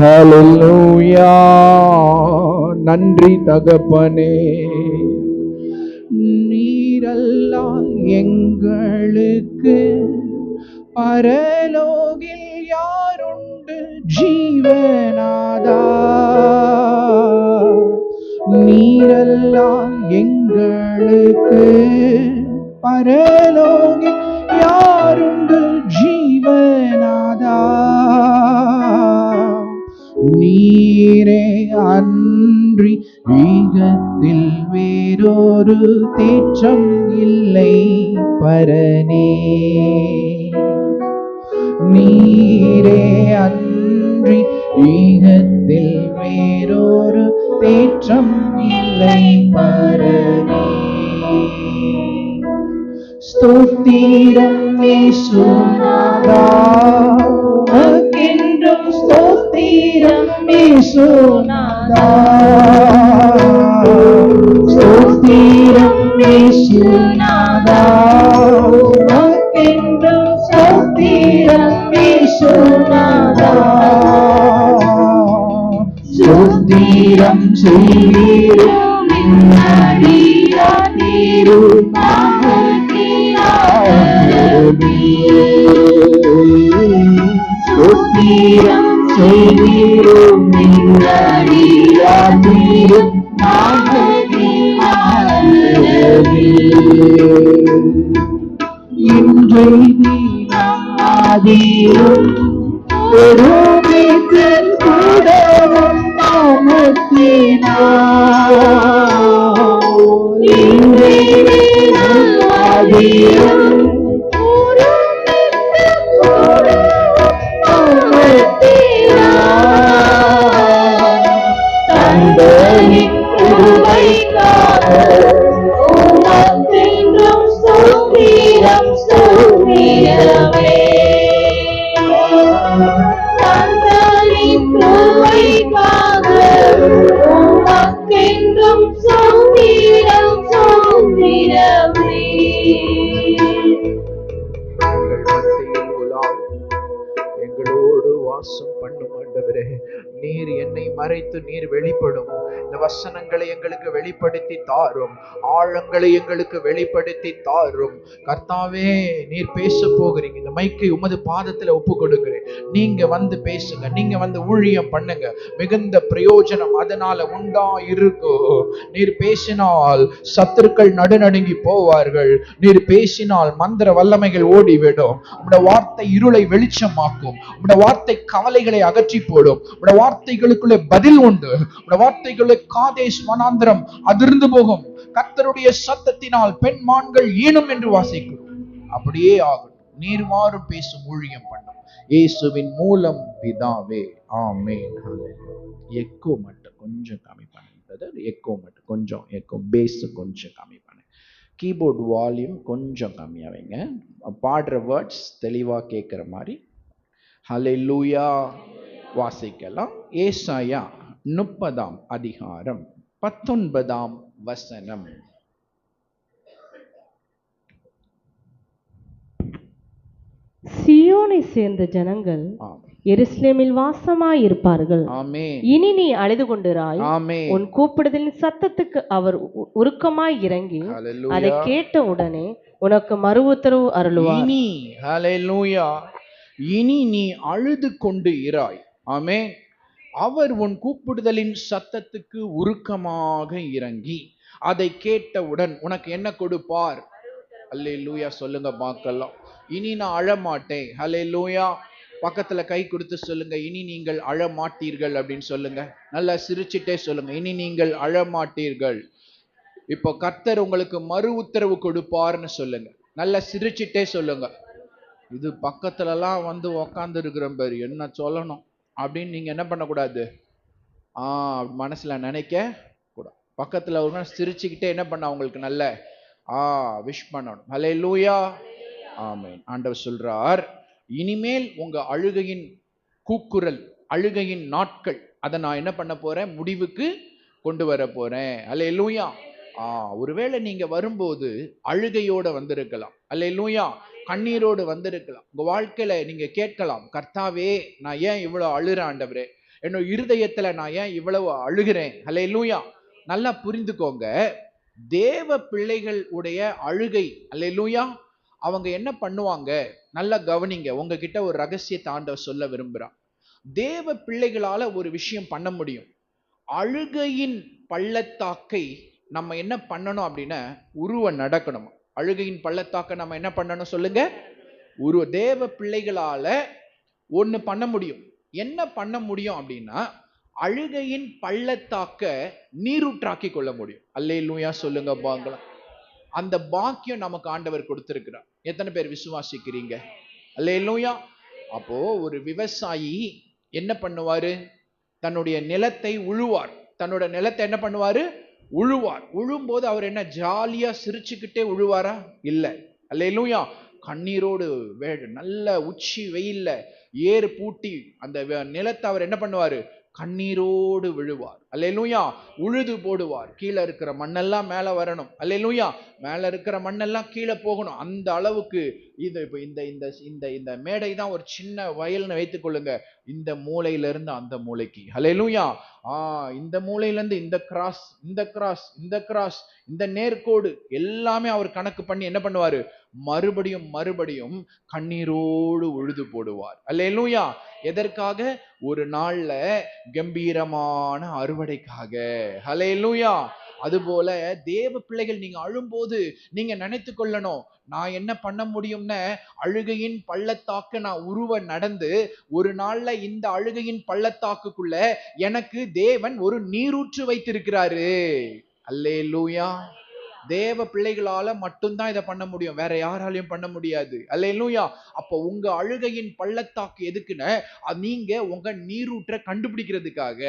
ஹல்லேலூயா. நன்றி தகப்பனே, நீரல்லால் எங்களுக்கு பரலோகில் யாருண்டு ஜீவனாதா. நீரல்லால் எங்களுக்கு பரலோகில் யாருண்டு ஜீவனாதா. நீரே அன்றி ஈகத்தில் வேறொரு தேற்றம் இல்லை பரனே. நீரே அன்றி ஈகத்தில் வேறொரு தேற்றம் இல்லை பரனே. ஸ்தோத்திரம் இயேசுநாதா, உமக்கென்றும் ஸ்தோத்திரம் இயேசுநாதா. ஸ்தோத்திரம் இயேசுநாதா, உமக்கென்றும் ஸ்தோத்திரம் இயேசுநாதா. ஸ்தோத்திரம் செய்வீரும் அடியார் ஸ்தோத்திரம் செய்வீரும் இன்றை தினம் ஆதியும் ஒருமித்தல் கூடவும் நாமத்தினார். இன்றை தினம் ஆதியும் எங்களோடு வாசம் பண்ணும் ஆண்டவரே. நீர் என்னை மறைத்து நீர் வெளிப்படும். இந்த வசனங்களை எங்களுக்கு வெளிப்படுத்தி தாரும். ஆழங்களை எங்களுக்கு வெளிப்படுத்தி தாரும். கர்த்தாவே, நீர் பேச போகிறீங்க. இந்த மைக்கை உமது பாதத்துல ஒப்பு கொடுக்கிறேன். நீங்க வந்து பேசுங்க, நீங்க வந்து ஊழியம் பண்ணுங்க. மிகுந்த பிரயோஜனம் அதனால உண்டா இருக்கும். நீர் பேசினால் சத்துருக்கள் நடுநடுங்கி போவார்கள். நீர் பேசினால் மந்திர வல்லமைகள் ஓடிவிடும். உம்முடைய வார்த்தை இருளை வெளிச்சமாக்கும். உம்முடைய வார்த்தை கவலைகளை அகற்றி போடும். உம்முடைய வார்த்தைகளுக்குள்ளே பதில் உண்டு. உம்முடைய வார்த்தைகளுக்குள்ளே காதேஸ் வனாந்திரம் அதிர்ந்து போகும். கர்த்தருடைய சத்தத்தினால் பெண் மான்கள் ஈனும் என்று வாசிக்கிறோம். அப்படியே ஆகும். நீர் மாறும் பேசும் ஊழியம் பண்ணும். இயேசுவின் மூலம் பிதாவே, ஆமென். எக்கோ மட்டும் கொஞ்சம் கம்மி பண்ணுறது. எக்கோ மட்டும் கொஞ்சம், எக்கோ பேஸ் கொஞ்சம் கம்மி பண்ணு. கீபோர்டு வால்யூம் கொஞ்சம் கம்மியாக வைங்க. பாடுற வேர்ட்ஸ் தெளிவாக கேட்குற மாதிரி. ஹல்லேலூயா வாசிக்கலாம். ஏசாயா 30ஆம் அதிகாரம் 19ஆம் வசனம். சீயோனை சேர்ந்த ஜனங்கள் எருசலேமில் வாசமாயிருப்பார்கள். ஆமென். இனி நீ அழுது கொண்டிராய். ஆமென். உன் கூப்பிடுதலின் சத்தத்துக்கு அவர் உருக்கமாய் இறங்கி அதை கேட்ட உடனே உனக்கு மறு உத்தரவு அருளுவார். இனி ஹல்லேலூயா, இனி நீ அழுது கொண்டு இராய். ஆமென். அவர் உன் கூப்பிடுதலின் சத்தத்துக்கு உருக்கமாக இறங்கி அதை கேட்டவுடன் உனக்கு என்ன கொடுப்பார்? ஹல்லேலூயா சொல்லுங்க பார்க்கலாம். இனி நான் அழமாட்டேன். ஹல்லேலூயா. பக்கத்துல கை கொடுத்து சொல்லுங்க, இனி நீங்கள் அழமாட்டீர்கள் அப்படின்னு சொல்லுங்க. நல்லா சிரிச்சிட்டே சொல்லுங்க, இனி நீங்கள் அழமாட்டீர்கள். இப்போ கர்த்தர் உங்களுக்கு மறு உத்தரவு கொடுப்பார்னு சொல்லுங்க. நல்லா சிரிச்சிட்டே சொல்லுங்க. இது பக்கத்துலலாம் வந்து உக்காந்து இருக்கிற பேர் என்ன சொல்லணும் அப்படின்னு நீங்க என்ன பண்ணக்கூடாது, மனசுல நினைக்க கூட. பக்கத்துல ஒரு சிரிச்சுக்கிட்டே என்ன பண்ண உங்களுக்கு நல்ல விஷ் பண்ணணும். ஹல்லேலூயா, ஆமென். ஆண்டவர் சொல்றார், இனிமேல் உங்க அழுகையின் கூக்குரல், அழுகையின் நாட்கள், அதை நான் என்ன பண்ண போறேன், முடிவுக்கு கொண்டு வர போறேன். ஹல்லேலூயா. ஒருவேளை நீங்க வரும்போது அழுகையோட வந்திருக்கலாம். ஹல்லேலூயா. கண்ணீரோடு வந்திருக்கலாம். உங்க வாழ்க்கையில நீங்க கேட்கலாம், கர்த்தாவே நான் ஏன் இவ்வளவு அழுறேன் ஆண்டவரே, என்னோட இருதயத்துல நான் ஏன் இவ்வளவு அழுகிறேன். அல்லேலூயா. நல்லா புரிந்துக்கோங்க, தேவ பிள்ளைகள் உடைய அழுகை, அல்லேலூயா, அவங்க என்ன பண்ணுவாங்க, நல்லா கவனிங்க. உங்ககிட்ட ஒரு ரகசியத்தை ஆண்டவர் சொல்ல விரும்புறான். தேவ பிள்ளைகளால ஒரு விஷயம் பண்ண முடியும். அழுகையின் பள்ளத்தாக்கை நம்ம என்ன பண்ணணும் அப்படின்னா உருவ நடக்கணும். அழுகையின் பள்ளத்தாக்கை நம்ம என்ன பண்ணணும் சொல்லுங்க, தேவ பிள்ளைகளால ஒண்ணு பண்ண முடியும். என்ன பண்ண முடியும் அப்படின்னா அழுகையின் பள்ளத்தாக்க நீரூற்றாக்கி கொள்ள முடியும். அல்லேலூயா சொல்லுங்க பாங்களா. அந்த பாக்கியம் நமக்கு ஆண்டவர் கொடுத்திருக்கிறார். எத்தனை பேர் விசுவாசிக்கிறீங்க? அல்லேலூயா. அப்போ ஒரு விவசாயி என்ன பண்ணுவாரு, தன்னுடைய நிலத்தை உழுவார். தன்னோட நிலத்தை என்ன பண்ணுவாரு, உழுவார். உழும்போது அவர் என்ன ஜாலியா சிரிச்சுக்கிட்டே உழுவாரா? இல்ல. அல்லேலூயா. கண்ணீரோடு நல்ல உச்சி வெயில்ல ஏறு பூட்டி அந்த நிலத்தை அவர் என்ன பண்ணுவாரு, கண்ணீரோடு விழுவார். அல்லேலூயா. உழுது போடுவார். கீழே இருக்கிற மண்ணெல்லாம் மேல வரணும். அல்லேலூயா. மேல இருக்கிற மண்ணெல்லாம் கீழே போகணும். அந்த அளவுக்கு இது இப்ப இந்த இந்த இந்த இந்த மேடை தான் ஒரு சின்ன வயல்னு வைத்துக் கொள்ளுங்க. இந்த மூலையில இருந்து அந்த மூலைக்கு. அல்லேலூயா. இந்த மூலையில இருந்து இந்த கிராஸ், இந்த கிராஸ், இந்த கிராஸ், இந்த நேர்கோடு எல்லாமே அவர் கணக்கு பண்ணி என்ன பண்ணுவாரு, மறுபடியும் மறுபடியும் கண்ணீரோடு உழுது போடுவார். அல்லேலூயா. எதற்காக? ஒரு நாள்ல கம்பீரமான அறுவடைக்காக. அல்லேலூயா. அதுபோல தேவ பிள்ளைகள் நீங்க அழும்போது நீங்க நினைத்து கொள்ளணும், நான் என்ன பண்ண முடியும்னு, அழுகையின் பள்ளத்தாக்கு நான் உருவ நடந்து ஒரு நாள்ல இந்த அழுகையின் பள்ளத்தாக்குக்குள்ள எனக்கு தேவன் ஒரு நீரூற்று வைத்திருக்கிறாரு. அல்லேலூயா. தேவ பிள்ளைகளால மட்டும்தான் இதை பண்ண முடியும், வேற யாராலையும் பண்ண முடியாது. அல்லேலூயா. அப்போ உங்க அழுகையின் பள்ளத்தாக்கு எதுக்குன்னு, நீங்க உங்க நீரூற்றை கண்டுபிடிக்கிறதுக்காக.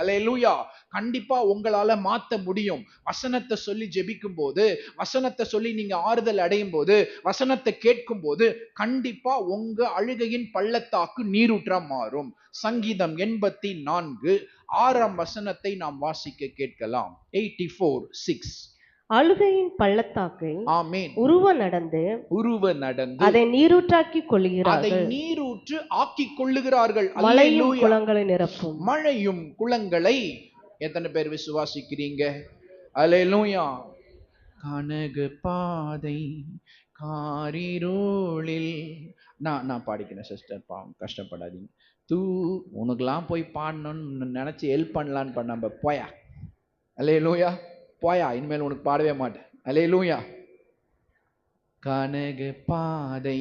அல்லேலூயா. கண்டிப்பா உங்களால மாத்த முடியும். வசனத்தை சொல்லி ஜெபிக்கும் போது, வசனத்தை சொல்லி நீங்க ஆறுதல் அடையும் போது, வசனத்தை கேட்கும் போது கண்டிப்பா உங்க அழுகையின் பள்ளத்தாக்கு நீரூற்றா மாறும். சங்கீதம் 84:6 வசனத்தை நாம் வாசிக்க கேட்கலாம். 84:6. அழுகையின் பள்ளத்தாக்கை ஆமென் உருவ நடந்து அதை நீரூற்றாக்கி கொள்ளுகிறார்கள். அதை நீரூற்று ஆக்கிக் கொள்ளுகிறார்கள். மழையும் குளங்களை நிரப்பும். மழையும் குளங்களை. எத்தனை பேர் விசுவாசிக்கிறீங்க? அல்லேலூயா. கனகு பாதை காரிரோளில். நான் பாடிக்கிறேன் சிஸ்டர், பாவம் கஷ்டப்படாதீங்க. உனக்குலாம் போய் பாடணும்னு நினைச்சு ஹெல்ப் பண்ணலான்னு பண்ண போயா. அல்லேலூயா. போயா, இனிமேல் உனக்கு பாடவே மாட்டேன். அல்லேலூயா. கனகு பாதை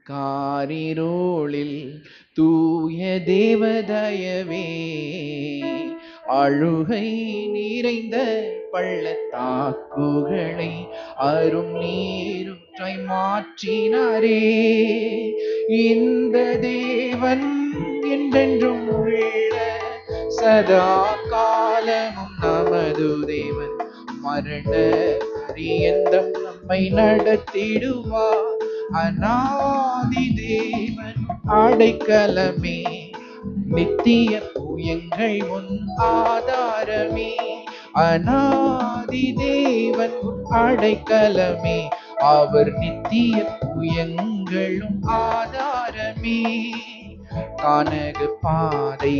காரிரோளில் தூய தேவதயவே, அழுகை நிறைந்த பள்ளத்தாக்குகளை அரும் நீரூற்றாய் மாற்றினாரே. இந்த தேவன் என்றென்றும் உள்ள சதா காலமும் நமது தேவன், மரண பரியந்தம் நம்மை நடத்திடுவார். அநாதி தேவன் அடைக்கலமே, நித்திய எங்கள் முன் ஆதாரமே. அநாதி தேவன் அடைக்கலமே, அவர் நித்திய எங்களும் ஆதாரமே. கனகு பாதை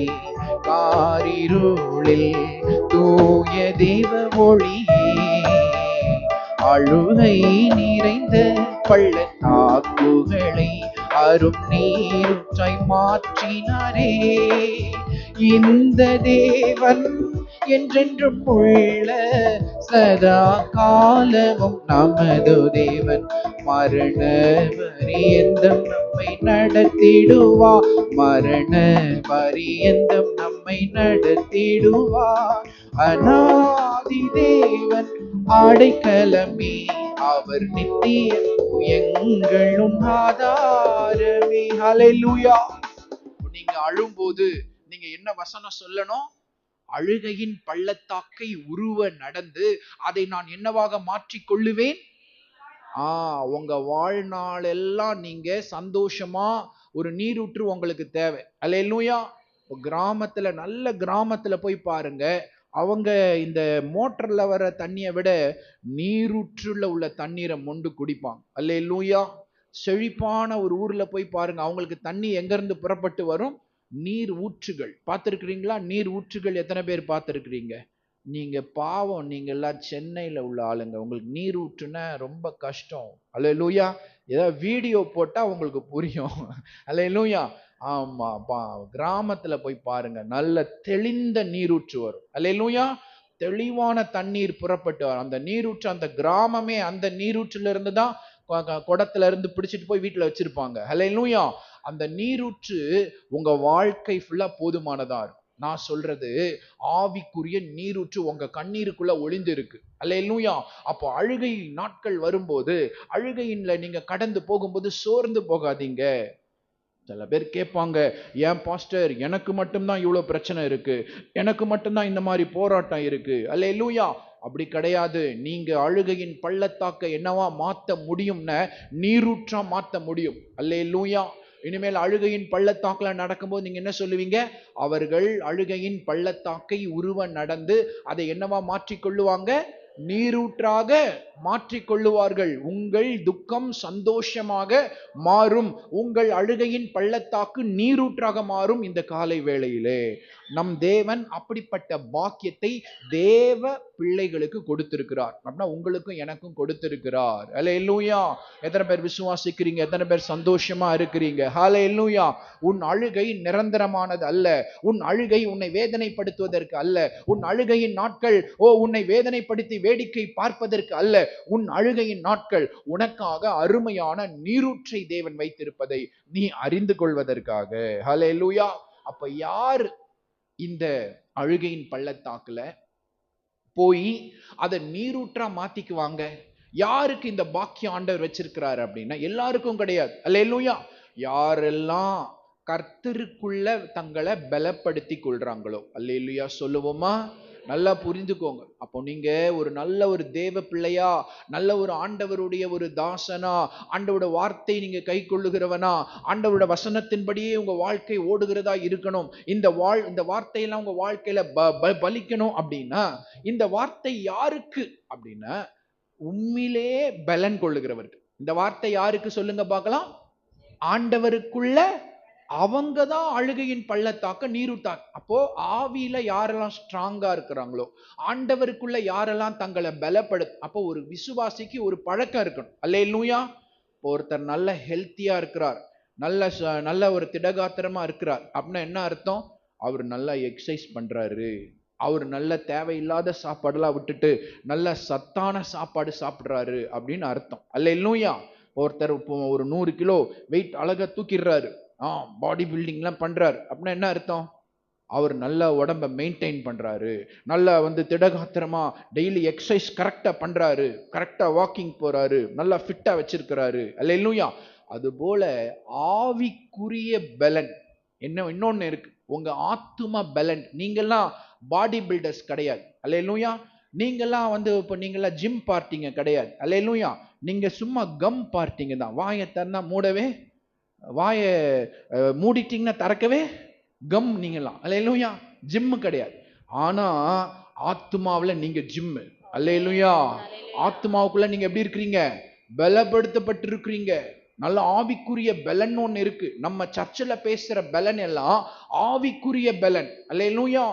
காரிருளில் தூய தேவ ஒளியே, அழுகை நிறைந்த பள்ளத்தாக்குகளை அரும் நீரூற்றாய் மாற்றினாரே. இந்த தேவன் என்றென்றும் உள்ள சதா காலமும் நமது தேவன், மரண பரியந்தம் நம்மை நடத்திடுவார். மரண பரியந்தம் நம்மை நடத்திடுவார். அநாதி தேவன் அடைக்கலமே, அவர் நித்திய எங்களும் ஆதாரமே. ஹல்லேலூயா. நீங்க அழும்போது நீங்க என்ன வசனம் சொல்லணும்? அழுகையின் பள்ளத்தாக்கை உருவ நடந்து அதை நான் என்னவாக மாற்றிக் கொள்ளுவேன். உங்க வாழ்நாள் எல்லாம் நீங்க சந்தோஷமா ஒரு நீரூற்று உங்களுக்கு தேவை. அல்லேலூயா. கிராமத்துல, நல்ல கிராமத்துல போய் பாருங்க, அவங்க இந்த மோட்டர்ல வர தண்ணியை விட நீரூற்றுல உள்ள தண்ணீரை மொண்டு குடிப்பாங்க. அல்லேலூயா. செழிப்பான ஒரு ஊர்ல போய் பாருங்க, அவங்களுக்கு தண்ணி எங்க இருந்து புறப்பட்டு வரும்? நீர் ஊற்றுகள். பார்த்திருக்கிறீங்களா? நீர் ஊற்றுகள் எத்தனை பேர் பார்த்திருக்கிறீங்க? நீங்க பாவம், நீங்க எல்லாம் சென்னையில உள்ள ஆளுங்க, உங்களுக்கு நீர் ஊற்றுனா ரொம்ப கஷ்டம். அல்லேலூயா. ஏதாவது வீடியோ போட்டா உங்களுக்கு புரியும். அல்லேலூயா. ஆமா, கிராமத்துல போய் பாருங்க, நல்ல தெளிந்த நீரூற்று வரும். அல்லேலூயா. தெளிவான தண்ணீர் புறப்பட்டு வரும். அந்த நீரூற்று, அந்த கிராமமே அந்த நீரூற்றுல இருந்து தான் குடத்துல இருந்து பிடிச்சிட்டு போய் வீட்டுல வச்சிருப்பாங்க. அல்லேலூயா. அந்த நீரூற்று உங்க வாழ்க்கை ஃபுல்லா போதுமானதா இருக்கும். நான் சொல்றது ஆவிக்குரிய நீரூற்று உங்க கண்ணீருக்குள்ள ஒளிந்து இருக்கு. அல்லேலூயா. அப்போ அழுகை நாட்கள் வரும்போது, அழுகையின்ல நீங்க கடந்து போகும்போது சோர்ந்து போகாதீங்க. சில பேர் கேட்பாங்க, ஏன் பாஸ்டர் எனக்கு மட்டும்தான் இவ்வளவு பிரச்சனை இருக்கு, எனக்கு மட்டும்தான் இந்த மாதிரி போராட்டம் இருக்கு. அல்லேலூயா. அப்படி கிடையாது. நீங்க அழுகையின் பள்ளத்தாக்கை என்னவா மாத்த முடியும்னா நீரூற்றா மாத்த முடியும். அல்லேலூயா. இனிமேல் அழுகையின் பள்ளத்தாக்குல நடக்கும்போது நீங்க என்ன சொல்லுவீங்க? அவர்கள் அழுகையின் பள்ளத்தாக்கை உருவ நடந்து அதை என்னவா மாற்றிக்கொள்ளுவாங்க? நீரூற்றாக மாற்றிக்கொள்ளுவார்கள். உங்கள் துக்கம் சந்தோஷமாக மாறும். உங்கள் அழுகையின் பள்ளத்தாக்கு நீரூற்றாக மாறும். இந்த காலை வேளையிலே நம் தேவன் அப்படிப்பட்ட பாக்கியத்தை தேவ பிள்ளைகளுக்கு கொடுத்திருக்கிறார். அப்படின்னா உங்களுக்கும் எனக்கும் கொடுத்திருக்கிறார். அல்லேலூயா. எத்தனை பேர் விசுவாசிக்கிறீங்க? எத்தனை பேர் சந்தோஷமா இருக்கிறீங்க? ஹல்லேலூயா. உன் அழுகை நிரந்தரமானது அல்ல. உன் அழுகை உன்னை வேதனைப்படுத்துவதற்கு அல்ல. உன் அழுகையின் நாட்கள் உன்னை வேதனைப்படுத்தி வேடிக்கை பார்ப்பதற்கு அல்ல. உன் அழுகையின் நாட்கள் உனக்காக அருமையான நீரூற்றை தேவன் வைத்திருப்பதை நீ அறிந்து கொள்வதற்காக. ஹல்லேலூயா. அப்ப யார் இந்த அழுகையின் பள்ளத்தாக்குல போய் அதை நீரூற்றா மாத்திக்குவாங்க? யாருக்கு இந்த பாக்கியம் ஆண்டவர் வச்சிருக்கிறாரு அப்படின்னா எல்லாருக்கும் கிடையாது. அல்லேலூயா. யாரெல்லாம் கர்த்தருக்குள்ள தங்களை பலப்படுத்தி கொள்றாங்களோ. அல்லேலூயா சொல்லுவோமா? நல்லா புரிந்துக்கோங்க. அப்போ நீங்க ஒரு நல்ல ஒரு தேவ பிள்ளையா, நல்ல ஒரு ஆண்டவருடைய ஒரு தாசனா, ஆண்டவருடைய வார்த்தை நீங்க கை கொள்ளுகிறவனா, ஆண்டவருடைய வசனத்தின்படியே உங்க வாழ்க்கை ஓடுகிறதா இருக்கணும். இந்த வார்த்தையெல்லாம் உங்க வாழ்க்கையில பலிக்கணும் அப்படின்னா இந்த வார்த்தை யாருக்கு அப்படின்னா உண்மையிலே பலன் கொள்ளுகிறவர்கள். இந்த வார்த்தை யாருக்கு சொல்லுங்க பார்க்கலாம்? ஆண்டவருக்குள்ள அவங்கதான் அழுகையின் பள்ளத்தாக்க நீரூட்டார். அப்போ ஆவியில யாரெல்லாம் ஸ்ட்ராங்கா இருக்கிறாங்களோ, ஆண்டவருக்குள்ள யாரெல்லாம் தங்களை பலப்படுத்த, அப்போ ஒரு விசுவாசிக்கு ஒரு பழக்கம் இருக்கணும். அல்லேலூயா. ஒருத்தர் நல்ல ஹெல்த்தியா இருக்கிறார், நல்ல ஒரு திடகாத்திரமா இருக்கிறார் அப்படின்னா என்ன அர்த்தம்? அவர் நல்லா எக்ஸசைஸ் பண்றாரு, அவர் நல்ல தேவையில்லாத சாப்பாடுலாம் விட்டுட்டு நல்ல சத்தான சாப்பாடு சாப்பிடுறாரு அப்படின்னு அர்த்தம். அல்லேலூயா. ஒருத்தர் இப்போ ஒரு 100 கிலோ வெயிட் அழகா தூக்கிடுறாரு, பாடி பில்டிங்லாம் பண்றாரு அப்படின்னா என்ன அர்த்தம்? அவர் நல்ல உடம்ப மெயின்டைன் பண்றாரு, நல்லா திடகாத்திரமா டெய்லி எக்ஸசைஸ் கரெக்டா பண்றாரு, கரெக்டா வாக்கிங் போறாரு, நல்லா ஃபிட்டா வச்சிருக்கிறாரு. அல்லேலூயா. அது போல ஆவிக்குரிய பலன் இன்னொன்னு இருக்கு. உங்க ஆத்தும பலன். நீங்கெல்லாம் பாடி பில்டர்ஸ் கிடையாது. அல்லேலூயா. நீங்கெல்லாம் இப்போ நீங்கெல்லாம் ஜிம் பார்ட்டிங்க கிடையாது. அல்லேலூயா. நீங்க சும்மா கம் பார்ட்டிங்க தான். வாயை திறந்தா மூடவே, வாயை மூடிட்டீங்கன்னா திறக்கவே கம் நீங்கலாம். அல்லேலூயா. ஜிம்மு கிடையாது. ஆனா ஆத்துமாவுல நீங்க ஜிம்மு. அல்லேலூயா. ஆத்துமாவுக்குள்ள நீங்க எப்படி இருக்கிறீங்க? பலப்படுத்தப்பட்டு இருக்கிறீங்க. நல்ல ஆவிக்குரிய பலன் ஒண்ணு இருக்கு. நம்ம சர்ச்சில் பேசுற பலன் எல்லாம் ஆவிக்குரிய பலன். அல்லேலூயா.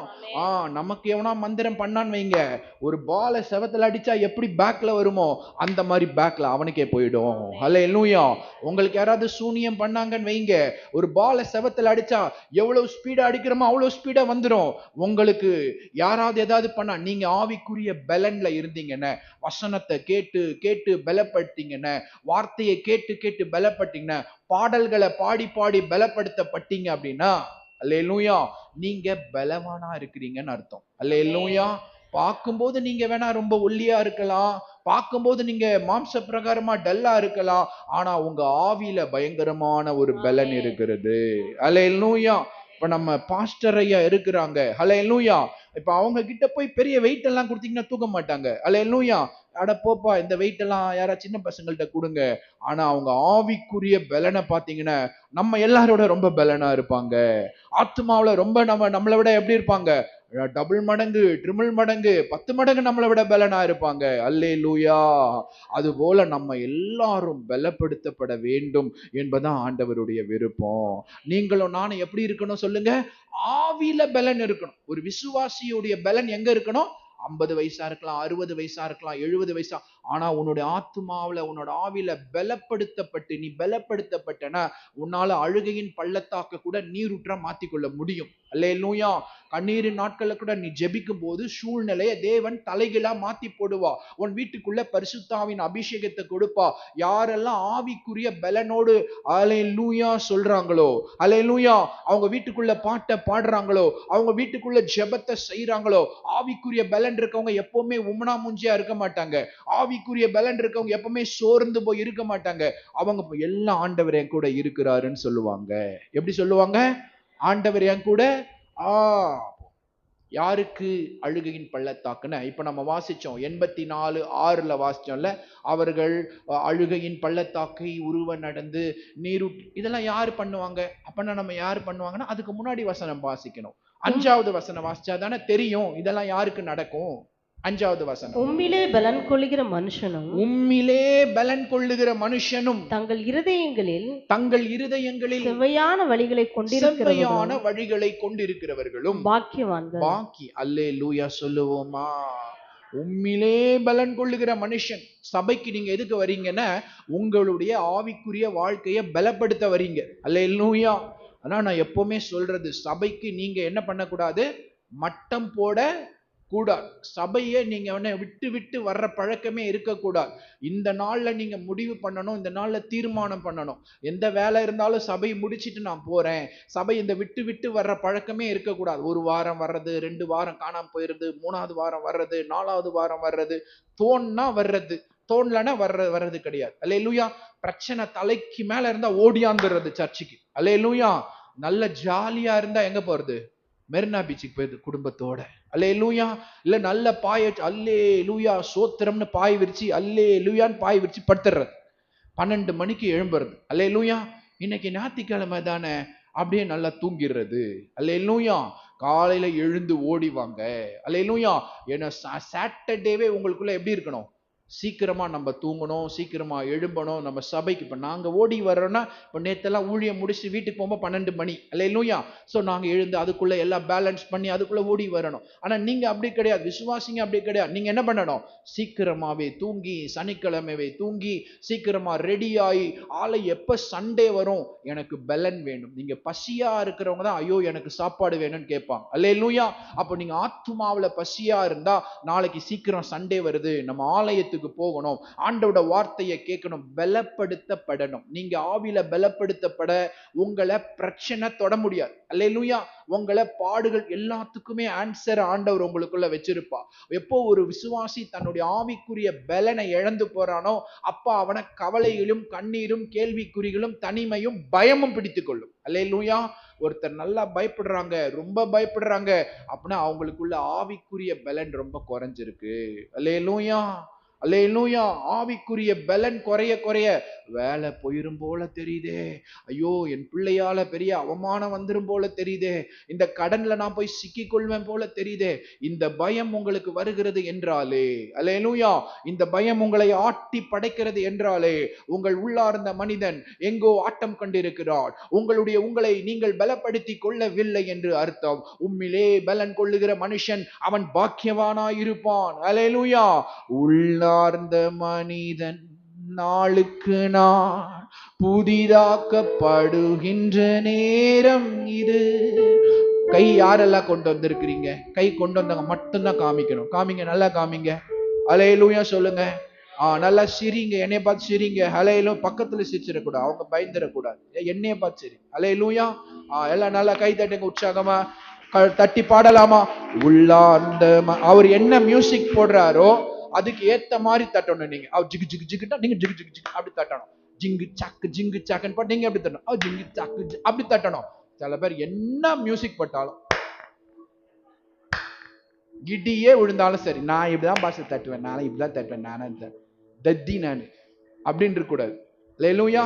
நமக்கு எவனா மந்திரம் பண்ணான்னு வைங்க, ஒரு பாலை செவத்துல அடிச்சா எப்படி பேக்ல வருமோ அந்த மாதிரி பேக்ல அவனுக்கே போயிடும். அல்லேலூயா. உங்களுக்கு யாராவது சூனியம் பண்ணாங்கன்னு வைங்க, ஒரு பாலை செவத்துல அடிச்சா எவ்வளவு ஸ்பீடா அடிக்கிறோமோ அவ்வளவு ஸ்பீடா வந்துடும். உங்களுக்கு யாராவது ஏதாவது பண்ணா, நீங்க ஆவிக்குரிய பலன்ல இருந்தீங்கன்னு, வசனத்தை கேட்டு கேட்டு பலப்படுத்தீங்கன்னு, வார்த்தையை கேட்டு கேட்டு பலப்பட்டீங்கன்னா, பாடல்களை பாடி பாடி பலப்படுத்தப்பட்டீங்க அப்படின்னா அல்லேலூயா நீங்க பலவானா இருக்கிறீங்கன்னு அர்த்தம். அல்லேலூயா. பார்க்கும்போது நீங்க வேணா ரொம்ப ஒல்லியா இருக்கலாம், பார்க்கும்போது நீங்க மாம்ச பிரகாரமா டல்லா இருக்கலாம், ஆனா உங்க ஆவியில பயங்கரமான ஒரு பலன் இருக்கிறது. அல்லேலூயா. இப்ப நம்ம பாஸ்டர் ஐயா இருக்கிறாங்க. அல்லேலூயா. இப்ப அவங்க கிட்ட போய் பெரிய வெயிட் எல்லாம் கொடுத்தீங்கன்னா தூக்க மாட்டாங்க. அல்லேலூயா. அட போப்பா, இந்த வெயிட் எல்லாம் யாரா சின்ன பசங்கள்ட்ட கொடுங்க. ஆனா அவங்க ஆவிக்குரிய பலனை பாத்தீங்கன்னா நம்ம எல்லாரோட ரொம்ப பலனா இருப்பாங்க. ஆத்மாவில ரொம்ப நம்மளை விட எப்படி இருப்பாங்க? டபுள் மடங்கு, ட்ரிபிள் மடங்கு, 10 மடங்கு நம்மளை விட பலனா இருப்பாங்க. அல்லேலூயா. அது போல நம்ம எல்லாரும் பலப்படுத்தப்பட வேண்டும் என்பதான் ஆண்டவருடைய விருப்பம். நீங்களும் நானும் எப்படி இருக்கணும் சொல்லுங்க? ஆவியில பலன் இருக்கணும். ஒரு விசுவாசியுடைய பலன் எங்க இருக்கணும்? 50 வயசா இருக்கலாம், 60 வயசா இருக்கலாம், 70 வயசா. ஆனா உன்னுடைய ஆத்துமாவில, உன்னோட ஆவியில பலப்படுத்தப்பட்டு, நீ பலப்படுத்தப்பட்டனா உன்னால அழுகையின் பள்ளத்தாக்க கூட நீரூற்றா மாத்திக்கொள்ள முடியும். அல்லேலூயா. கண்ணீரின் நாட்கள்ல கூட நீ ஜெபிக்கும் போது சூழ்நிலையை தேவன் தலைகீழா மாத்தி போடுவா. உன் வீட்டுக்குள்ள பரிசுத்தாவின் அபிஷேகத்தை கொடுப்பா. யாரெல்லாம் ஆவிக்குரிய பலனோடு அல்லேலூயா சொல்றாங்களோ, அல்லேலூயா, அவங்க வீட்டுக்குள்ள பாட்டை பாடுறாங்களோ, அவங்க வீட்டுக்குள்ள ஜெபத்தை செய்யறாங்களோ, ஆவிக்குரிய பலன் இருக்கவங்க எப்பவுமே உம்னா மூஞ்சியா இருக்க மாட்டாங்க. ஆவிக்குரிய பலன் இருக்கவங்க எப்பவுமே சோர்ந்து போய் இருக்க மாட்டாங்க. அவங்க எல்லா ஆண்டவர் என் கூட இருக்கிறாருன்னு சொல்லுவாங்க. எப்படி சொல்லுவாங்க? ஆண்டவர் என் கூட. யாருக்கு அழுகையின் பள்ளத்தாக்குன்னு இப்ப நம்ம வாசிச்சோம். 84:6 வாசிச்சோம்ல. அவர்கள் அழுகையின் பள்ளத்தாக்கை உருவ நடந்து நீரூற்று. இதெல்லாம் யாரு பண்ணுவாங்க? அப்பனா நம்ம யாரு பண்ணுவாங்கன்னா அதுக்கு முன்னாடி வசனம் வாசிக்கணும். 5வது வசனம் வாசிச்சாதானே தெரியும் இதெல்லாம் யாருக்கு நடக்கும். 5வது வசனம். உம்மிலே பலன் கொள்ளுகிற மனுஷனும், உம்மிலே பலன் கொள்ளுகிற மனுஷனும் தங்கள் இருதயங்களில் செவ்வையான வழிகளை கொண்டிருக்கிறவர்களும் பாக்கியவான்கள். பாக்கி. அல்லேலூயா சொல்லுவோமா? உம்மிலே பலன் கொள்ளுகிற மனுஷன். சபைக்கு நீங்க எதுக்கு வரீங்கன்னா உங்களுடைய ஆவிக்குரிய வாழ்க்கையை பலப்படுத்த வரீங்க. அல்லேலூயா. ஆனா நான் எப்பவுமே சொல்றது, சபைக்கு நீங்க என்ன பண்ணக்கூடாது? மட்டம் போட கூடாது. சபையை நீங்க விட்டு விட்டு வர்ற பழக்கமே இருக்கக்கூடாது. இந்த நாள்ல நீங்க முடிவு பண்ணணும், இந்த நாள்ல தீர்மானம் பண்ணணும். எந்த வேலை இருந்தாலும் சபை முடிச்சிட்டு நான் போறேன். சபை இந்த விட்டு விட்டு வர்ற பழக்கமே இருக்கக்கூடாது. 1 வாரம் வர்றது, 2 வாரம் காணாம போயிருது, 3வது வாரம் வர்றது, 4வது வாரம் வர்றது, தோன்னா வர்றது, தோணலன்னா வர்றது கிடையாது. அல்லேலூயா. பிரச்சனை தலைக்கு மேல இருந்தா ஓடியாந்துடுறது சர்ச்சுக்கு. அல்லேலூயா. நல்ல ஜாலியா இருந்தா எங்க போறது? மெரினா பீச்சுக்கு போயிருது குடும்பத்தோட. அல்லேலூயா. இல்ல நல்ல பாய அல்லேலூயா சோத்திரம்னு பாய் விரிச்சு அல்லேலூயான்னு பாய் விரிச்சு படுத்துறது. 12 மணிக்கு எழும்புறது. அல்லேலூயா. இன்னைக்கு ஞாயிற்றுக்கிழமை தானே, அப்படியே நல்லா தூங்கிடுறது. அல்லேலூயா. காலையில எழுந்து ஓடிவாங்க. அல்லேலூயா. ஏன்னா சாட்டர்டேவே உங்களுக்குள்ள எப்படி இருக்கணும்? சீக்கிரமா நம்ம தூங்கணும், சீக்கிரமா எழும்பணும். நம்ம சபைக்கு இப்ப நாங்க ஓடி வர்றோம்னா, இப்ப நேத்தெல்லாம் ஊழியம் முடிச்சு வீட்டுக்கு போகும்போது 12 மணி. அல்லேலூயா. சோ நாங்க எழுந்து அதுக்குள்ள எல்லாம் பேலன்ஸ் பண்ணி அதுக்குள்ள ஓடி வரணும். ஆனா நீங்க அப்படி கிடையாது. விசுவாசிங்க அப்படி கிடையாது. நீங்க என்ன பண்ணணும்? சீக்கிரமாவே தூங்கி, சனிக்கிழமைவே தூங்கி, சீக்கிரமா ரெடி ஆகி, ஆளை எப்ப சண்டே வரும் எனக்கு பலன் வேணும். நீங்க பசியா இருக்கிறவங்க தான் ஐயோ எனக்கு சாப்பாடு வேணும்னு கேட்பாங்க. அல்லேலூயா. அப்ப நீங்க ஆத்துமாவுல பசியா இருந்தா நாளைக்கு சீக்கிரம் சண்டே வருது, நம்ம ஆலயத்துக்கு போகணும், ஆண்டவருடைய வார்த்தையை கேட்கணும், பலப்படுத்தப்படணும். நீங்க ஆவியில பலப்படுத்தப்பட உங்களை பிரச்சனை தொட முடியாது. அல்லேலூயா. உங்களை பாடுகள் எல்லாத்துக்குமே ஆன்சர் ஆண்டவர் உங்களுக்குள்ள வச்சிருப்பா. எப்போ ஒரு விசுவாசி தன்னுடைய ஆவிக்குரிய பலனை இழந்து போறானோ அப்ப அவனை கவலைகளும் கண்ணீரும் கேள்விக்குறிகளும் தனிமையும் பயமும் பிடித்துக் கொள்ளும். அல்லேலூயா. ஒருத்தர் நல்லா பயப்படுறாங்க, ரொம்ப பயப்படுறாங்க அப்படின்னா அவங்களுக்குள்ள ஆவிக்குரிய பலன் ரொம்ப குறைஞ்சிருக்கு. அல்லேலூயா. அல்லேலூயா. ஆவிக்குரிய பலன் குறைய குறைய வேலை போயிரும் போல தெரியுதே, ஐயோ என் பிள்ளையால பெரிய அவமானம் வந்துரும் போல தெரியுதே, இந்த கடன்ல நான் போய் சிக்கிக் கொள்வேன் போல தெரியுதே, இந்த பயம் உங்களுக்கு வருகிறது என்றாலே, அல்லேலூயா, இந்த பயம் உங்களை ஆட்டி படைக்கிறது என்றாலே உங்கள் உள்ளார்ந்த மனிதன் எங்கோ ஆட்டம் கண்டிருக்கிறார். உங்களை நீங்கள் பலப்படுத்தி கொள்ளவில்லை என்று அர்த்தம். உம்மிலே பலன் கொள்ளுகிற மனுஷன் அவன் பாக்கியவானாயிருப்பான். அல்லேலூயா. உள்ளார்ந்த மனிதன் நாளுக்கு நாள் புதிதாக்கப்படுகின்ற நேரம் இது. கை யாரெல்லாம் கொண்டு வந்திருக்கிறீங்க? கை கொண்டு வந்தவங்க மட்டும்தான் காமிக்கணும். காமிங்க, நல்லா காமிங்க. அல்லேலூயா சொல்லுங்க. நல்லா சிரிங்க, என்னைய பார்த்து சிரிங்க. அல்லேலூயா. பக்கத்துல சிரிச்சிடக்கூடாது, அவங்க பயந்துடக்கூடாது. என்னைய பார்த்து சிரிங்க. அல்லேலூயா. எல்லாம் நல்லா கை தட்டுங்க, உற்சாகமா தட்டி பாடலாமா? உள்ளார்ந்த அவர் என்ன மியூசிக் போடுறாரோ அதுக்கு ஏத்த மாதிரி தட்டணும். நீங்க ஜிகு ஜிகு ஜிகுட்டா நீங்க ஜிகு ஜிகு ஜிகு அப்படி தட்டணும். ஜிங்கு சாக்குன்னு போட்டு நீங்க அப்படி தட்டணும். ஜிங்கு சாக்கு அப்படி தட்டணும். சில பேர் என்ன மியூசிக் போட்டாலும் இடியே விழுந்தாலும் சரி, நான் இப்படிதான் பாச தட்டுவேன், நானும் இப்படிதான் தட்டுவேன், நானே தத்தி நான் அப்படின்னு இருக்க கூடாது. அல்லேலூயா.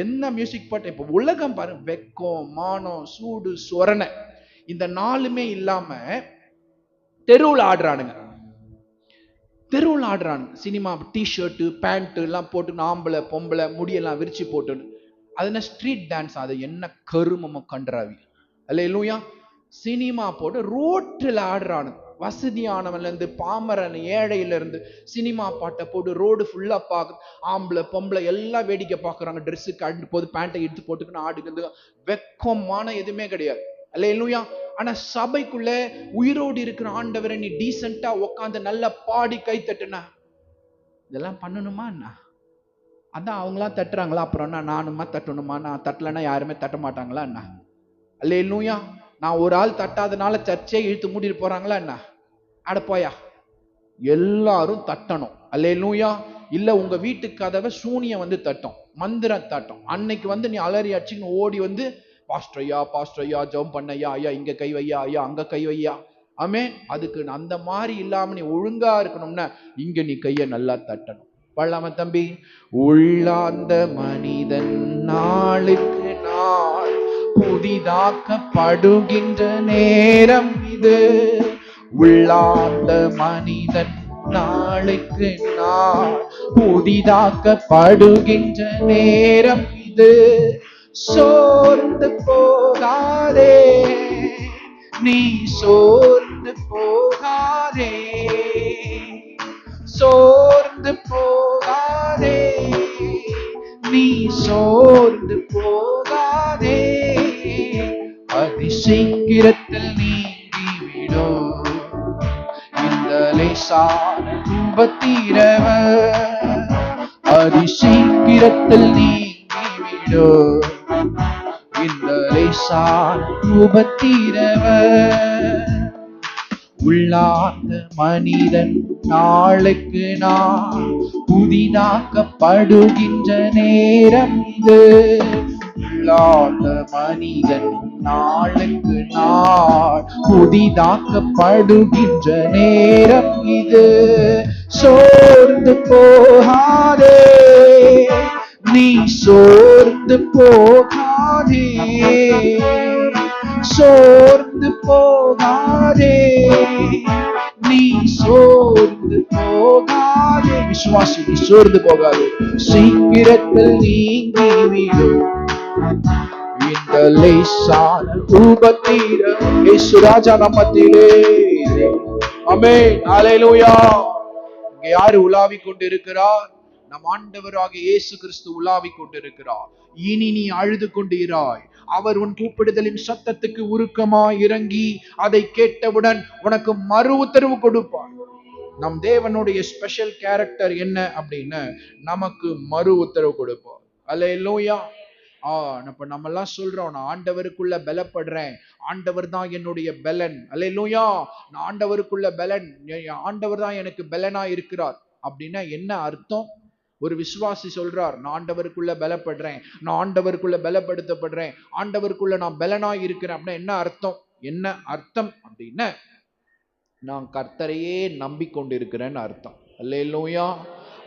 என்ன மியூசிக் போட்ட இப்ப உலகம் பாருங்க, வெக்கம், மானம், சூடு, சொரணை, இந்த நாளுமே இல்லாம தெருவில் ஆடுறானுங்க, தெருவில் ஆடுறானுங்க. சினிமா டிஷர்ட்டு பேண்ட் எல்லாம் போட்டு ஆம்பளை பொம்பளை முடியெல்லாம் விரிச்சு போட்டுன்னு, அது என்ன ஸ்ட்ரீட் டான்ஸ்? அது என்ன கருமமோ கன்றாவி. அல்லேலூயா. சினிமா போட்டு ரோட்டில் ஆடுறானுங்க. வசதியானவன்ல இருந்து பாமரன் ஏழையில இருந்து சினிமா பாட்டை போட்டு ரோடு ஃபுல்லா பார்க்க, ஆம்பளை பொம்பளை எல்லாம் வேடிக்கை பார்க்குறாங்க. ட்ரெஸ்ஸுக்கு அடிட்டு போது பேண்ட்டை எடுத்து போட்டுக்கின்னு ஆடுகிறது. வெக்கமான எதுவுமே கிடையாது. அல்லேலூயா. ஆனா சபைக்குள்ள உயிரோடு இருக்கிற ஆண்டவரை நீ டீசெண்டா உட்காந்து நல்லா பாடி கை தட்டுனா, இதெல்லாம் பண்ணணுமா என்ன? அதான் அவங்களாம் தட்டுறாங்களா, அப்புறம் என்ன நானுமா தட்டணுமா? நான் தட்டலைன்னா யாருமே தட்ட மாட்டாங்களா என்ன? அல்லேலூயா. நான் ஒரு ஆள் தட்டாதனால சர்ச்சை இழுத்து மூடிட்டு போறாங்களா என்ன? அட போயா, எல்லாரும் தட்டணும். அல்லேலூயா. இல்ல உங்க வீட்டு கதவை சூனியம் வந்து தட்டும், மந்திரம் தட்டும். அன்னைக்கு நீ அலறி அடிச்சுன்னு ஓடி பாஸ்டர் ஐயா ஜெபம் பண்ணையா, ஐயா இங்க கை வையா, ஐயா அங்க கை வையா. ஆமென். அதுக்கு அந்த மாதிரி இல்லாம நீ ஒழுங்கா இருக்கணும்னா இங்க நீ கைய நல்லா தட்டணும். பழாம தம்பி. உள்ளார்ந்த மனிதன் நாளுக்கு நாள் புதிதாக்கப்படுகின்ற நேரம் இது. உள்ளார்ந்த மனிதன் நாளுக்கு நாள் புதிதாக்கப்படுகின்ற நேரம் இது. சோர்ந்து போகாதே, நீ சோர்ந்து போகாதே, சோர்ந்து போகாதே, நீ சோர்ந்து போகாதே. அதிசீக்கிரத்தில் நீங்கிவிடும் இந்த லேசான உபத்திரவம். அதிசீக்கிரத்தில் நீங்கிவிடும் இந்த லேசான உபத்திரவம். உள்ளார்ந்த மனிதன் நாளுக்கு நாள் புதிதாக்கப்படுகின்ற நேரம் இது. உள்ளார்ந்த மனிதன் நாளுக்கு நாள் புதிதாக்கப்படுகின்ற நேரம் இது. சோர்ந்து போகாதே, நீ சோர்ந்து போகாதே, சோர்ந்து போகாதே, நீ சோர்ந்து போகாதே. விசுவாசி, நீ சோர்ந்து போகாதே. சீக்கிரத்தில் நீங்கிவிடும் இந்த லேசான உபத்திரவம். இயேசு ராஜா நம்மத்திலே. ஆமென். ஹல்லேலூயா. இங்க யாரு உலாவிக் கொண்டிருக்கிறார்? நம் ஆண்டவராகிய இயேசு கிறிஸ்து உலாவிக் கொண்டிருக்கிறார். இனி நீ அழுது கொண்டிராய். அவர் உன் கூப்பிடுதலின் சத்தத்துக்கு உருக்கமாய் இறங்கி அதை கேட்டவுடன் உனக்கு மறு உத்தரவு கொடுப்பார். நம் தேவனுடைய ஸ்பெஷல் கேரக்டர் என்ன அப்படின்னு நமக்கு மறு உத்தரவு கொடுப்பார். அல்லேலூயா. இப்ப நம்ம எல்லாம் சொல்றோம், நான் ஆண்டவருக்குள்ள பலப்படுறேன், ஆண்டவர் தான் என்னுடைய பலன். அல்லேலூயா. நான் ஆண்டவருக்குள்ள பலன், ஆண்டவர் தான் எனக்கு பலனா இருக்கிறார் அப்படின்னா என்ன அர்த்தம்? ஒரு விசுவாசி சொல்றார், நான் ஆண்டவருக்குள்ள பலப்படுறேன், நான் ஆண்டவருக்குள்ள பலப்படுத்தப்படுறேன், ஆண்டவருக்குள்ள நான் பலனா இருக்கிறேன் அப்படின்னா என்ன அர்த்தம்? என்ன அர்த்தம் அப்படின்னா நான் கர்த்தரையே நம்பிக்கொண்டிருக்கிறேன்னு அர்த்தம். அல்லேலூயா.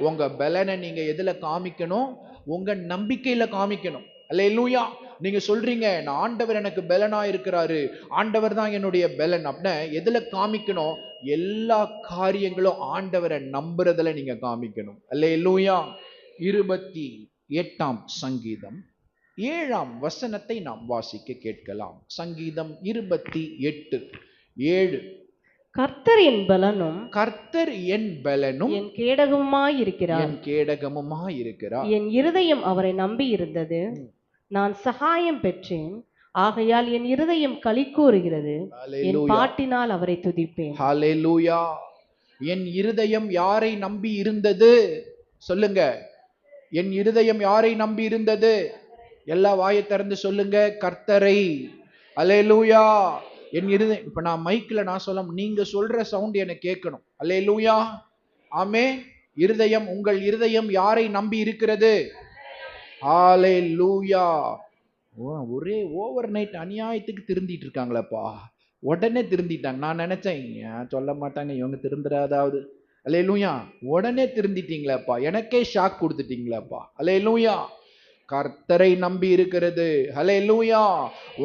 உங்க பலனை நீங்க எதுல காமிக்கணும்? உங்க நம்பிக்கையில காமிக்கணும். அல்லேலூயா. நீங்க சொல்றீங்க, நான் ஆண்டவர் எனக்கு பலனா இருக்கிறாரு, ஆண்டவர் தான் என்னுடைய பலன் அப்படின்னா எதுல காமிக்கணும்? எல்லா காரியங்களும் ஆண்டவரை நம்புறதுல நீங்க காமிக்கணும். அல்லேலூயா. 28ஆம் சங்கீதம் 7ஆம் வசனத்தை நாம் வாசிக்க கேட்கலாம். சங்கீதம் 28:7. கர்த்தர் என் பலனும், கர்த்தர் என் பலனும், என் கேடகமுமாய் இருக்கிறார், என் கேடகமுமாய் இருக்கிறார். என் இருதயம் அவரை நம்பி இருந்தது, நான் சகாயம் பெற்றேன், ஆகையால் என் இருதயம் களி கூறுகிறது, என் பாட்டினால் அவரை துதிப்பேன். ஹல்லேலூயா. என் இருதயம் யாரை நம்பி இருந்தது? சொல்லுங்க. என் இருதயம் யாரை நம்பி இருந்தது? எல்லா வாயை திறந்து சொல்லுங்க, கர்த்தரை. அல்லேலூயா. என் இருதயம், இப்ப நான் மைக்ல நான் சொல்ல, நீங்க சொல்ற சவுண்ட் எனக்கு கேட்கணும். அல்லேலூயா. ஆமென். இருதயம், உங்கள் இருதயம் யாரை நம்பி இருக்கிறது? ஹல்லேலூயா. ஒரே ஓவர் நைட் அநியாயத்துக்கு திருந்திட்டு இருக்காங்களப்பா. உடனே திருந்திட்டாங்க. நான் நினைச்சேன் சொல்ல மாட்டாங்க இவங்க திருந்துறாதாவது. அல்லேலூயா. உடனே திருந்திட்டீங்களேப்பா, எனக்கே ஷாக் கொடுத்துட்டீங்களேப்பா. அல்லேலூயா. கர்த்தரை நம்பி இருக்கிறது. ஹல்லேலூயா.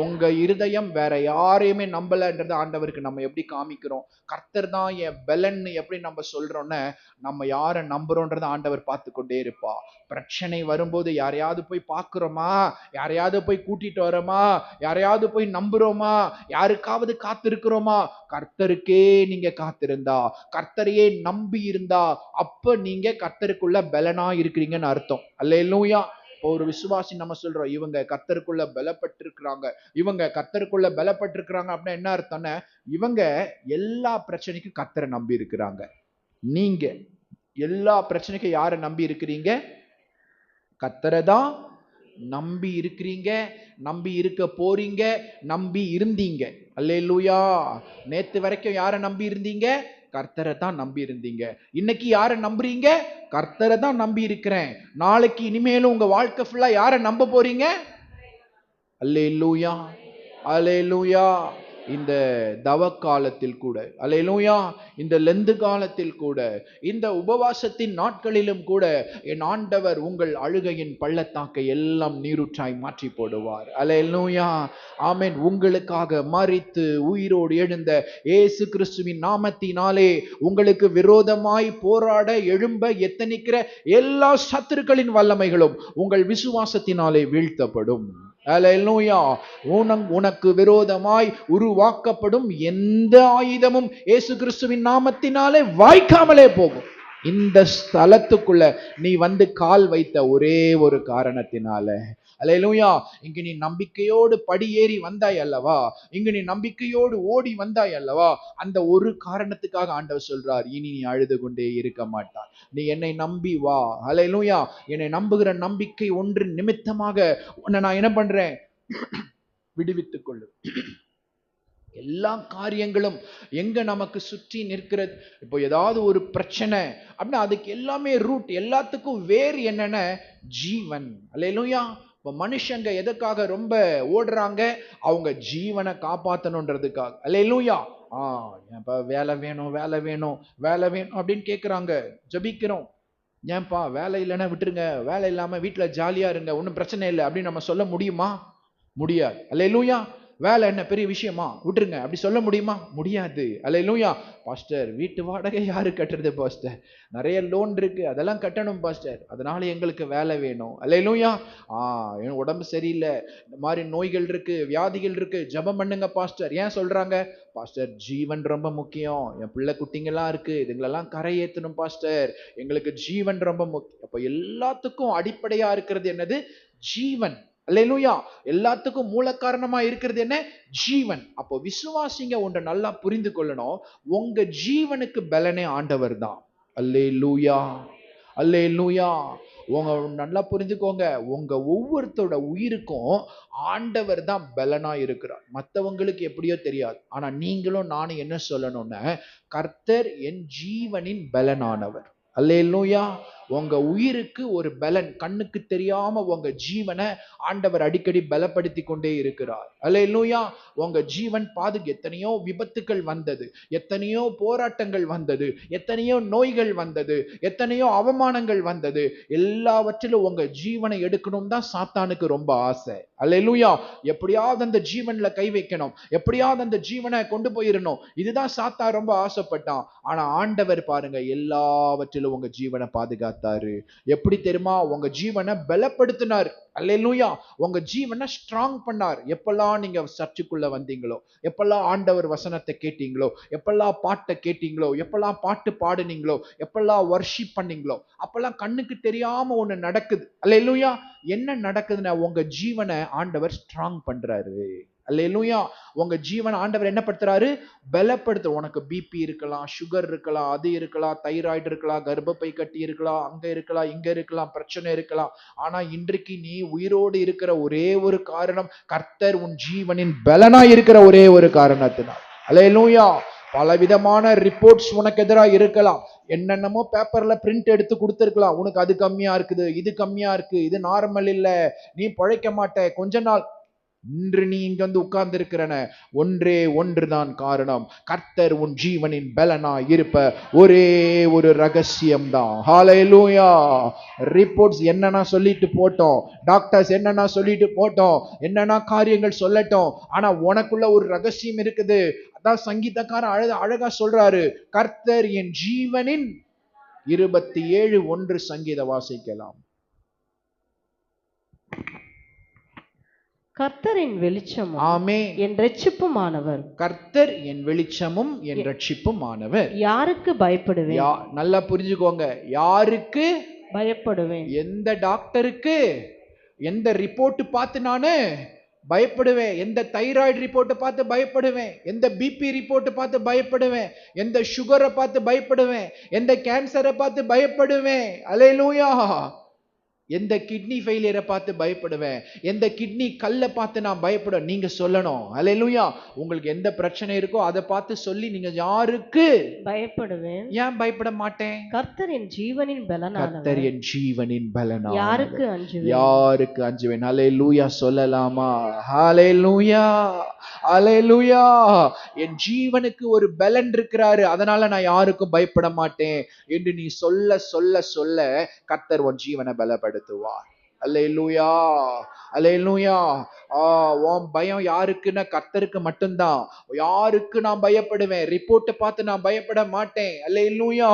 உங்க இருதயம் வேற யாரையுமே நம்பலன்றது ஆண்டவருக்கு நம்ம எப்படி காமிக்கிறோம்? கர்த்தர் தான் என் பலன் எப்படி நம்ம சொல்றோம்னு நம்ம யாரை நம்புறோன்றதை ஆண்டவர் பார்த்து கொண்டே இருப்பா. பிரச்சனை வரும்போது யாரையாவது போய் பார்க்கிறோமா, யாரையாவது போய் கூட்டிட்டு வரோமா, யாரையாவது போய் நம்புறோமா, யாருக்காவது காத்திருக்கிறோமா? கர்த்தருக்கே நீங்க காத்திருந்தா, கர்த்தரையே நம்பி இருந்தா, அப்ப நீங்க கர்த்தருக்குள்ள பலனா இருக்கிறீங்கன்னு அர்த்தம். அல்லேலூயா. ஒரு விசுவாசி நம்ம சொல்றோம், இவங்க கர்த்தருக்குள்ள பலப்பட்டிருக்கிறாங்க, இவங்க கர்த்தருக்குள்ள பலப்பட்டிருக்கிறாங்க அப்படின்னா என்ன அர்த்தம்னா, இவங்க எல்லா பிரச்சனைக்கும் கர்த்தரை நம்பி இருக்கிறாங்க. நீங்க எல்லா பிரச்சனைக்கும் யாரை நம்பி இருக்கிறீங்க? கர்த்தரை தான் நம்பி இருக்கிறீங்க, நம்பி இருக்க போறீங்க, நம்பி இருந்தீங்க. அல்லேலூயா. நேத்து வரைக்கும் யாரை நம்பி இருந்தீங்க? கர்த்தரை தான் நம்பி இருந்தீங்க. இன்னைக்கு யாரை நம்புறீங்க? கர்த்தரை தான் நம்பி இருக்கிறேன். நாளைக்கு இனிமேலும் உங்க வாழ்க்கை ஃபுல்லா யாரை நம்ப போறீங்க? அல்லேலூயா, அல்லேலூயா. இந்த தவ காலத்தில் கூட, அல்லேலூயா, இந்த லெந்து காலத்தில் கூட, இந்த உபவாசத்தின் நாட்களிலும் கூட என் ஆண்டவர் உங்கள் அழுகையின் பள்ளத்தாக்கை எல்லாம் நீரூற்றாய் மாற்றி போடுவார். அல்லேலூயா, ஆமென். உங்களுக்காக மரித்து உயிரோடு எழுந்த இயேசு கிறிஸ்துவின் நாமத்தினாலே உங்களுக்கு விரோதமாய் போராட எழும்ப எத்தனிக்கிற எல்லா சத்துருக்களின் வல்லமைகளும் உங்கள் விசுவாசத்தினாலே வீழ்த்தப்படும். அல்லேலூயா. உனக்கு விரோதமாய் உருவாக்கப்படும் எந்த ஆயுதமும் இயேசு கிறிஸ்துவின் நாமத்தினாலே வாய்க்காமலே போகும். இந்த ஸ்தலத்துக்குள்ள நீ வந்து கால் வைத்த ஒரே ஒரு காரணத்தினால. அல்லேலூயா. இங்கு நீ நம்பிக்கையோடு படியேறி வந்தாய் அல்லவா, இங்கு நீ நம்பிக்கையோடு ஓடி வந்தாய் அல்லவா, அந்த ஒரு காரணத்துக்காக ஆண்டவர் சொல்றார், இனி நீ அழுது கொண்டே இருக்க மாட்டாய். நீ என்னை நம்பி வா. அல்லேலூயா. என்னை நம்புகிற நம்பிக்கை ஒன்று நிமித்தமாக உன்னை நான் என்ன பண்றேன்? விடுவித்துக் கொள்ளு. எல்லா காரியங்களும் எங்க நமக்கு சுற்றி நிற்கிறது? இப்போ ஏதாவது ஒரு பிரச்சனை அப்படின்னா அதுக்கு எல்லாமே ரூட், எல்லாத்துக்கும் வேறு என்னன்னா ஜீவன். அல்லேலூயா. இப்போ மனுஷங்க எதுக்காக ரொம்ப ஓடுறாங்க? அவங்க ஜீவனை காப்பாற்றணுன்றதுக்காக. அல்லேலூயா. ஏன்பா வேலை வேணும், வேலை வேணும், வேலை வேணும் அப்படின்னு கேட்குறாங்க. ஜபிக்கிறோம், ஏன்பா வேலை இல்லைன்னா விட்டுருங்க, வேலை இல்லாம வீட்டுல ஜாலியா இருங்க, ஒன்றும் பிரச்சனை இல்லை அப்படின்னு நம்ம சொல்ல முடியுமா? முடியாது. அல்லேலூயா. வேலை என்ன பெரிய விஷயமா? விட்டுருங்க அப்படி சொல்ல முடியுமா? முடியாது. அல்லேலூயா. பாஸ்டர் வீட்டு வாடகை யாரு கட்டுறது பாஸ்டர்? நிறைய லோன் இருக்கு, அதெல்லாம் கட்டணும் பாஸ்டர், அதனால எங்களுக்கு வேலை வேணும். அல்லேலூயா. என் உடம்பு சரியில்லை, இந்த மாதிரி நோய்கள் இருக்கு, வியாதிகள் இருக்கு, ஜெபம் பண்ணுங்க பாஸ்டர். ஏன் சொல்றாங்க? பாஸ்டர் ஜீவன் ரொம்ப முக்கியம், என் பிள்ளை குட்டிங்கெல்லாம் இருக்கு, இதுங்களெல்லாம் கரையேற்றணும் பாஸ்டர், எங்களுக்கு ஜீவன் ரொம்ப முக்கியம். அப்ப எல்லாத்துக்கும் அடிப்படையா இருக்கிறது என்னது? ஜீவன். அல்லேலூயா. எல்லாத்துக்கும் மூல காரணமா இருக்கிறது என்ன? ஜீவன். அப்போ விசுவாசிங்க ஒன்றை நல்லா புரிந்து கொள்ளணும், உங்க ஜீவனுக்கு பலனே ஆண்டவர் தான். அல்லேலூயா, அல்லேலூயா. உங்க நல்லா புரிஞ்சுக்கோங்க, உங்க ஒவ்வொருத்தரோட உயிருக்கும் ஆண்டவர் தான் பலனா இருக்கிறார். மற்றவங்களுக்கு எப்படியோ தெரியாது, ஆனா நீங்களும் நானும் என்ன சொல்லணும்னா, கர்த்தர் என் ஜீவனின் பலனானவர். அல்லேலூயா. உங்க உயிருக்கு ஒரு பலன், கண்ணுக்கு தெரியாம உங்க ஜீவனை ஆண்டவர் அடிக்கடி பலப்படுத்தி கொண்டே இருக்கிறார். அல்லேலூயா. உங்க ஜீவன் எத்தனையோ விபத்துக்கள் வந்தது, எத்தனையோ போராட்டங்கள் வந்தது, எத்தனையோ நோய்கள் வந்தது, எத்தனையோ அவமானங்கள் வந்தது, எல்லாவற்றிலும் உங்க ஜீவனை எடுக்கணும் தான் சாத்தானுக்கு ரொம்ப ஆசை. அல்லேலூயா. எப்படியாவது அந்த ஜீவன்ல கை வைக்கணும், எப்படியாவது அந்த ஜீவனை கொண்டு போயிடணும், இதுதான் சாத்தா ரொம்ப ஆசைப்பட்டான். ஆனா ஆண்டவர் பாருங்க எல்லாவற்றிலும் உங்க ஜீவனை பாதுகாத்தாரு. எப்படி தெரியுமா? உங்க ஜீவனை பலப்படுத்தினார். அல்லேலூயா. உங்க ஜீவனை ஸ்ட்ராங் பண்ணார். எப்பெல்லாம் நீங்க சர்ச்சுக்குள்ள வந்தீங்களோ, எப்பெல்லாம் ஆண்டவர் வசனத்தை கேட்டீங்களோ, எப்பெல்லாம் பாட்டை கேட்டீங்களோ, எப்பெல்லாம் பாட்டு பாடுனீங்களோ, எப்பெல்லாம் வர்ஷிப் பண்ணீங்களோ, அப்பெல்லாம் கண்ணுக்கு தெரியாம ஒண்ணு நடக்குது. அல்லேலூயா. என்ன நடக்குதுன்னா உங்க ஜீவனை ஆண்டவர் ஸ்ட்ராங் பண்றாரு. அல்லேலூயா. உங்க ஜீவன் ஆண்டவர் என்ன படுத்துறாரு? பலப்படுத்து. உனக்கு பிபி இருக்கலாம், சுகர் இருக்கலாம், அது இருக்கலாம், தைராய்டு இருக்கலாம், கர்ப்பப்பை கட்டி இருக்கலாம், அங்க இருக்கலாம், இங்க இருக்கலாம், பிரச்சனை இருக்கலாம். ஆனா இன்றைக்கு நீ உயிரோடு இருக்கிற ஒரே ஒரு காரணம், கர்த்தர் உன் ஜீவனின் பலனா இருக்கிற ஒரே ஒரு காரணத்தினால். அல்லேலூயா. பலவிதமான ரிப்போர்ட்ஸ் உனக்கு எதிராக இருக்கலாம், என்னென்னமோ பேப்பர்ல பிரிண்ட் எடுத்து கொடுத்திருக்கலாம், உனக்கு அது கம்மியா இருக்குது, இது கம்மியா இருக்கு, இது நார்மல் இல்ல, நீ பழைக்க மாட்ட, கொஞ்ச நாள் இன்று நீ இங்க வந்து உட்கார்ந்து இருக்கிறன ஒன்றே ஒன்றுதான் காரணம். கர்த்தர் உன் ஜீவனின் பலனா இருப்ப ஒரே ஒரு ரகசியம் தான். ஹalleluya. ரிப்போர்ட்ஸ் என்னன்னா சொல்லிட்டு போட்டோம், டாக்டர்ஸ் என்னன்னா சொல்லிட்டு போட்டோம், என்னன்னா காரியங்கள் சொல்லட்டும், ஆனா உனக்குள்ள ஒரு ரகசியம் இருக்குது. அதான் சங்கீதக்காரன் அழகா சொல்றாரு, கர்த்தர் என் ஜீவனின் 27:1 சங்கீத வாசிக்கலாம். கர்த்தரின் வெளிச்சமும் ஆமென். என் இரட்சிப்புமானவர். கர்த்தர் என் வெளிச்சமும் என் இரட்சிப்புமானவர். யாருக்கு பயப்படுவேன்? நல்லா புரிஞ்சுக்கோங்க, யாருக்கு பயப்படுவேன்? எந்த டாக்டருக்கு, எந்த ரிப்போர்ட் பார்த்து நானு பயப்படுவேன்? எந்த தைராய்டு ரிப்போர்ட்டை பார்த்து பயப்படுவேன்? எந்த பிபி ரிப்போர்ட் பார்த்து பயப்படுவேன்? எந்த சுகரை பார்த்து பயப்படுவேன்? எந்த கேன்சரை பார்த்து பயப்படுவேன்? அல்லேலூயா. எந்த கிட்னி ஃபெயிலியரை பார்த்து பயப்படுவேன்? எந்த கிட்னி கல்லை பார்த்து நான் பயப்படுவேன்? நீங்க சொல்லணும். அல்லேலூயா. உங்களுக்கு எந்த பிரச்சனை இருக்கோ அதை பார்த்து சொல்லி நீங்க யாருக்கு பயப்படுவேன்? ஏன் பயப்பட மாட்டேன்? கர்த்தர் என் ஜீவனின் பலனானவர். கர்த்தர் என் ஜீவனின் பலனானவர். யாருக்கு அஞ்சுவேன்? யாருக்கு அஞ்சுவேன்? அல்லேலூயா சொல்லலாமா? அல்லேலூயா, அல்லேலூயா. என் ஜீவனுக்கு ஒரு பலன் இருக்கிறாரு, அதனால நான் யாருக்கும் பயப்பட மாட்டேன் என்று நீ சொல்ல சொல்ல சொல்ல கர்த்தர் உன் ஜீவனை பலப்படுத்துவார். அல்லேலூயா, அல்லேலூயா. உன் பயம் யாருக்குன்னா கர்த்தருக்கு மட்டும்தான். யாருக்கு நான் பயப்படுவேன்? ரிப்போர்ட்டை பார்த்து நான் பயப்பட மாட்டேன். அல்லேலூயா,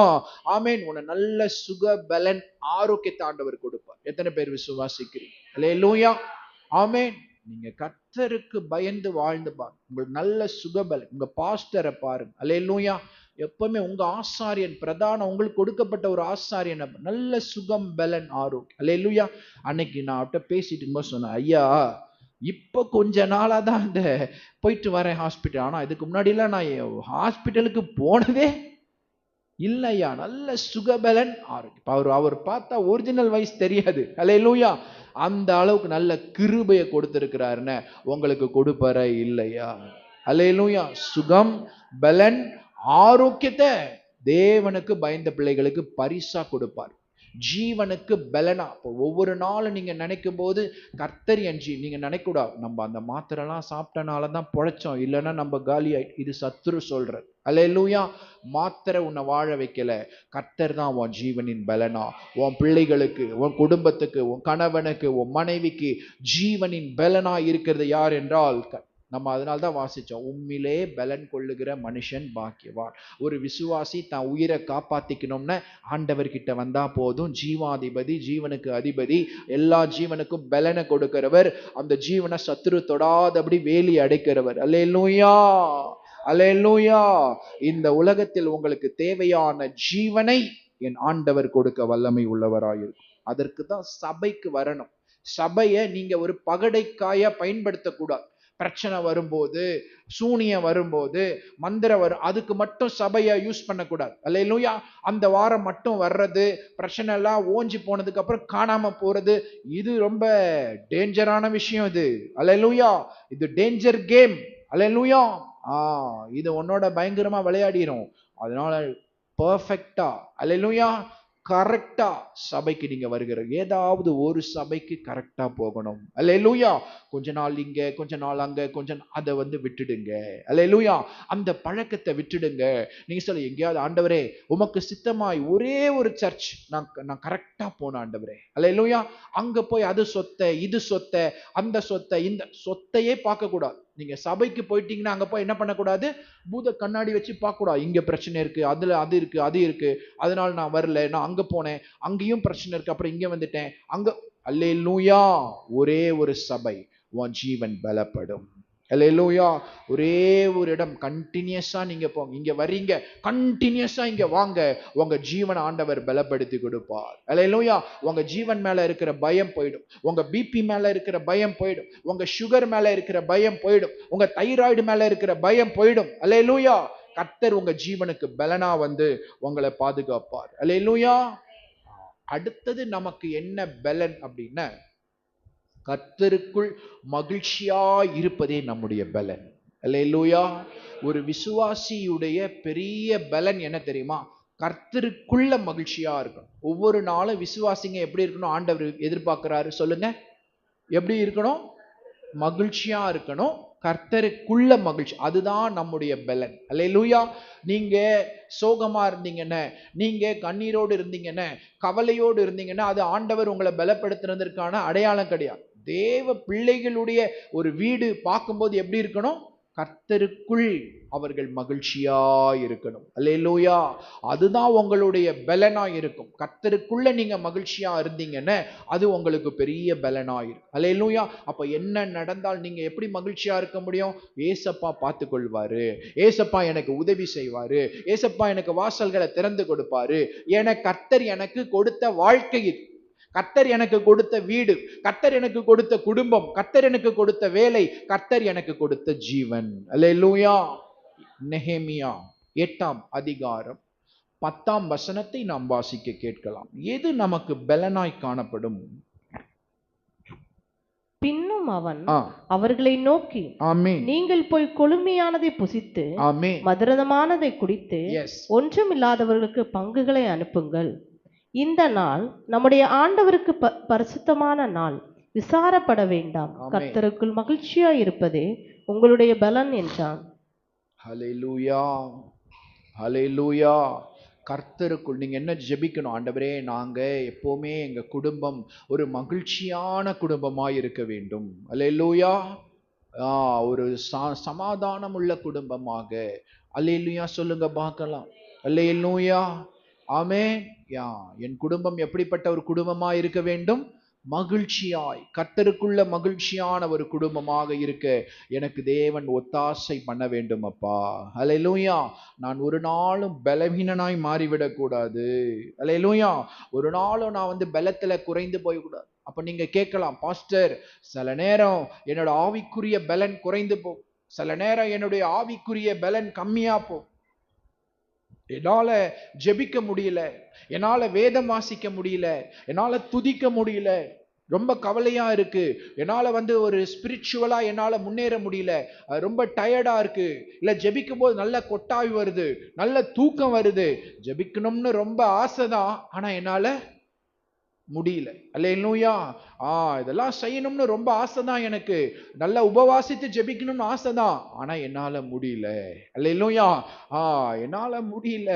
ஆமென். உன்னை நல்ல சுக பலன் ஆரோக்கியத்தை ஆண்டவர் கொடுப்பார். எத்தனை பேர் விசுவாசிக்கிறீங்க? அல்லேலூயா, ஆமென். நீங்க கர்த்தருக்கு பயந்து வாழ்ந்து பாருங்க, உங்களுக்கு நல்ல சுகபலன். உங்க பாஸ்டரை பாருங்க. அல்லேலூயா. எப்பவுமே உங்க ஆசாரியன் பிரதான உங்களுக்கு கொடுக்கப்பட்ட ஒரு ஆசாரியன் நல்ல சுகம் பலன் ஆரோக்கியம். அல்லேலூயா. அன்னைக்கு நான் அவர்கிட்ட பேசிட்டு இருக்கும்போது சொன்னேன், ஐயா இப்ப கொஞ்ச நாளா தான் இந்த போயிட்டு வரேன் ஹாஸ்பிட்டல், ஆனா இதுக்கு முன்னாடி எல்லாம் நான் ஹாஸ்பிட்டலுக்கு போனதே இல்லையா. நல்ல சுகபலன் ஆரோக்கியம். அவர் பார்த்தா ஒரிஜினல் வயசு தெரியாது. அல்லேலூயா. அந்த அளவுக்கு நல்ல கிருபையை கொடுத்திருக்கிறாருன்னு உங்களுக்கு கொடுப்பாரா இல்லையா? அல்லேலூயா. சுகம் பலன் ஆரோக்கியத்தை தேவனுக்கு பயந்த பிள்ளைகளுக்கு பரிசா கொடுப்பார். ஜீவனுக்கு பலனா. ஒவ்வொரு நாளும் நீங்க நினைக்கும் போது கர்த்தர் என் நீங்க நினைக்க கூடாது, நம்ம அந்த மாத்திரைலாம் சாப்பிட்டனாலதான் பொழைச்சோம், இல்லைன்னா நம்ம காலி ஆயிட்டு. இது சத்துரு சொல்றது. அல்லேலூயா. மாத்திரை உன்னை வாழ வைக்கல, கர்த்தர் தான் உன் ஜீவனின் பலனா. உன் பிள்ளைகளுக்கு, உன் குடும்பத்துக்கு, உன் கணவனுக்கு, உன் மனைவிக்கு ஜீவனின் பலனா இருக்கிறது யார் என்றால் நம்ம அதனால்தான் வாசிச்சோம், உம்மிலே பலன் கொள்ளுகிற மனுஷன் பாக்கியவான். ஒரு விசுவாசி தான் உயிரை காப்பாத்திக்கணும்னு ஆண்டவர்கிட்ட வந்தா போதும். ஜீவாதிபதி, ஜீவனுக்கு அதிபதி, எல்லா ஜீவனுக்கும் பலனை கொடுக்கிறவர், அந்த ஜீவனை சத்துரு தொடாதபடி வேலி அடைக்கிறவர். அல்லேலூயா, அல்லேலூயா. இந்த உலகத்தில் உங்களுக்கு தேவையான ஜீவனை என் ஆண்டவர் கொடுக்க வல்லமை உள்ளவராயிருக்கும். அதற்கு தான் சபைக்கு வரணும். சபையை நீங்க ஒரு பகடைக்காயா பயன்படுத்தக்கூடாது. பிரச்சனை வரும்போது, சூனியம் வரும்போது, மந்திரம் வரும், அதுக்கு மட்டும் சபையை யூஸ் பண்ணக்கூடாது. அல்லேலூயா. அந்த வாரம் மட்டும் வர்றது, பிரச்சனை எல்லாம் ஓஞ்சி போனதுக்கு அப்புறம் காணாம போறது, இது ரொம்ப டேஞ்சரான விஷயம். இது அல்லேலூயா, இது டேஞ்சர் கேம். அல்லேலூயா. இது உன்னோட பயங்கரமா விளையாடிரும். அதனால பர்ஃபெக்டா, அல்லேலூயா, கரெக்டா சபைக்கு நீங்க வருகிற ஏதாவது ஒரு சபைக்கு கரெக்டா போகணும். அல்லேலூயா. கொஞ்ச நாள் இங்க, கொஞ்ச நாள் அங்க, அதை விட்டுடுங்க. அல்லேலூயா. அந்த பழக்கத்தை விட்டுடுங்க. நீங்க சொல்ல, எங்கேயாவது ஆண்டவரே உமக்கு சித்தமாய் ஒரே ஒரு சர்ச் நான் கரெக்டா போன ஆண்டவரே. அல்லேலூயா. அங்க போய் அது சொத்தை, இது சொத்தை, அந்த சொத்தை, இந்த சொத்தையே பார்க்க கூடாது. நீங்க சபைக்கு போயிட்டீங்கன்னா அங்க போய் என்ன பண்ணக்கூடாது? பூத கண்ணாடி வச்சு பார்க்க கூடாது. இங்க பிரச்சனை இருக்கு, அதுல அது இருக்கு, அது இருக்கு, அதனால நான் வரல, நான் அங்க போனேன், அங்கேயும் பிரச்சனை இருக்கு, அப்புறம் இங்க வந்துட்டேன் அங்க. அல்லேலூயா. ஒரே ஒரு சபை, உன் ஜீவன் பலப்படும். அல்லேலூயா. ஒரே ஒரு இடம் கண்டினியூஸா நீங்க போங்க. இங்க வரீங்க, கண்டினியூஸா இங்க வாங்க, உங்க ஜீவன் ஆண்டவர் பலப்படுத்தி கொடுப்பார். அல்லேலூயா. உங்க ஜீவன் மேல இருக்கிற பயம் போயிடும், உங்க பிபி மேல இருக்கிற பயம் போயிடும், உங்க சுகர் மேல இருக்கிற பயம் போயிடும், உங்க தைராய்டு மேல இருக்கிற பயம் போயிடும். அல்லேலூயா. கர்த்தர் உங்க ஜீவனுக்கு பலனா உங்களை பாதுகாப்பார். அல்லேலூயா. அடுத்தது நமக்கு என்ன பலன் அப்படின்னா, கர்த்தருக்குள் மகிழ்ச்சியா இருப்பதே நம்முடைய பலன். அல்லேலூயா. ஒரு விசுவாசியுடைய பெரிய பலன் என்ன தெரியுமா? கர்த்தருக்குள்ள மகிழ்ச்சியா இருக்கணும். ஒவ்வொரு நாளும் விசுவாசிங்க எப்படி இருக்கணும் ஆண்டவர் எதிர்பார்க்கிறாரு? சொல்லுங்க, எப்படி இருக்கணும்? மகிழ்ச்சியா இருக்கணும். கர்த்தருக்குள்ள மகிழ்ச்சி, அதுதான் நம்முடைய பலன். அல்லேலூயா. நீங்க சோகமா இருந்தீங்கன்னா, நீங்க கண்ணீரோடு இருந்தீங்கன்னா, கவலையோடு இருந்தீங்கன்னா, அது ஆண்டவர் உங்களை பலப்படுத்துறதற்கான அடையாளம் கிடையாது. தேவ பிள்ளைகளுடைய ஒரு வீடு பார்க்கும்போது எப்படி இருக்கணும்? கர்த்தருக்குள் அவர்கள் மகிழ்ச்சியா இருக்கணும். அல்லேலூயா. அதுதான் உங்களுடைய பலனா இருக்கும். கர்த்தருக்குள்ள நீங்க மகிழ்ச்சியா இருந்தீங்கன்னா அது உங்களுக்கு பெரிய பலனா இருக்கும். அல்லேலூயா. அப்ப என்ன நடந்தால் நீங்க எப்படி மகிழ்ச்சியா இருக்க முடியும்? ஏசப்பா பார்த்து கொள்வாரு, ஏசப்பா எனக்கு உதவி செய்வாரு, ஏசப்பா எனக்கு வாசல்களை திறந்து கொடுப்பாரு, என கர்த்தர் எனக்கு கொடுத்த வாழ்க்கை இது. கர்த்தர் எனக்கு கொடுத்த வீடு, கர்த்தர் எனக்கு கொடுத்த குடும்பம், கர்த்தர் எனக்கு கொடுத்த வேலை, கர்த்தர் எனக்கு கொடுத்த ஜீவன். அல்லேலூயா. நெகேமியா 8ஆம் அதிகாரம் 10ஆம் வசனத்தை நாம் வாசிக்க கேட்கலாம். எது நமக்கு பலனாய் காணப்படும்? பின்னும் அவன் அவர்களை நோக்கி, ஆமென், நீங்கள் போய் கொழுமையானதை புசித்து, ஆமென், மதுரமானதை குடித்து, ஒன்றுமில்லாதவர்களுக்கு பங்குகளை அனுப்புங்கள். இந்த நாள் நம்முடைய ஆண்டவருக்கு பரிசுத்தமான நாள். விசாரப்பட வேண்டாம். கர்த்தருக்குள் மகிழ்ச்சியா இருப்பதே உங்களுடைய பலன் என்றான். ஹல்லேலூயா. ஹல்லேலூயா. கர்த்தருக்குள் நீங்க என்ன ஜெபிக்கணும்? ஆண்டவரே, நாங்க எப்பவுமே எங்க குடும்பம் ஒரு மகிழ்ச்சியான குடும்பமாய் இருக்க வேண்டும். அல்லேலூயா. ஒரு சமாதானம் உள்ள குடும்பமாக. அல்லேலூயா சொல்லுங்க பார்க்கலாம். அல்லேலூயா. ஆமென். என் குடும்பம் எப்படிப்பட்ட ஒரு குடும்பமாய் இருக்க வேண்டும்? மகிழ்ச்சியாய், கர்த்தருக்குள்ள மகிழ்ச்சியான ஒரு குடும்பமாக இருக்க எனக்கு தேவன் ஒத்தாசை பண்ண வேண்டும் அப்பா. அல்லேலூயா. நான் ஒரு நாளும் பலவீனனாய் மாறிவிடக் கூடாது. அல்லேலூயா. ஒரு நாளும் நான் பலத்துல குறைந்து போய்விடாது. அப்ப நீங்க கேட்கலாம், பாஸ்டர், சில நேரம் என்னோட ஆவிக்குரிய பலன் குறைந்து போ, சில நேரம் என்னுடைய ஆவிக்குரிய பலன் கம்மியா போ, என்னால ஜெபிக்க முடியல, என்னால வேதம் வாசிக்க முடியல, என்னால துதிக்க முடியல, ரொம்ப கவலையா இருக்கு, என்னால ஒரு ஸ்பிரிச்சுவலா என்னால முன்னேற முடியல, ரொம்ப டயர்டா இருக்கு, இல்ல ஜெபிக்கும் போது நல்ல கொட்டாவி வருது, நல்ல தூக்கம் வருது, ஜெபிக்கணும்னு ரொம்ப ஆசைதான், ஆனா என்னால முடியல. அல்லேலூயா. இதெல்லாம் செய்யணும்னு ரொம்ப ஆசைதான், எனக்கு நல்லா உபவாசித்து ஜெபிக்கணும்னு ஆசைதான், ஆனா என்னால முடியல. அல்லேலூயா. என்னால முடியல.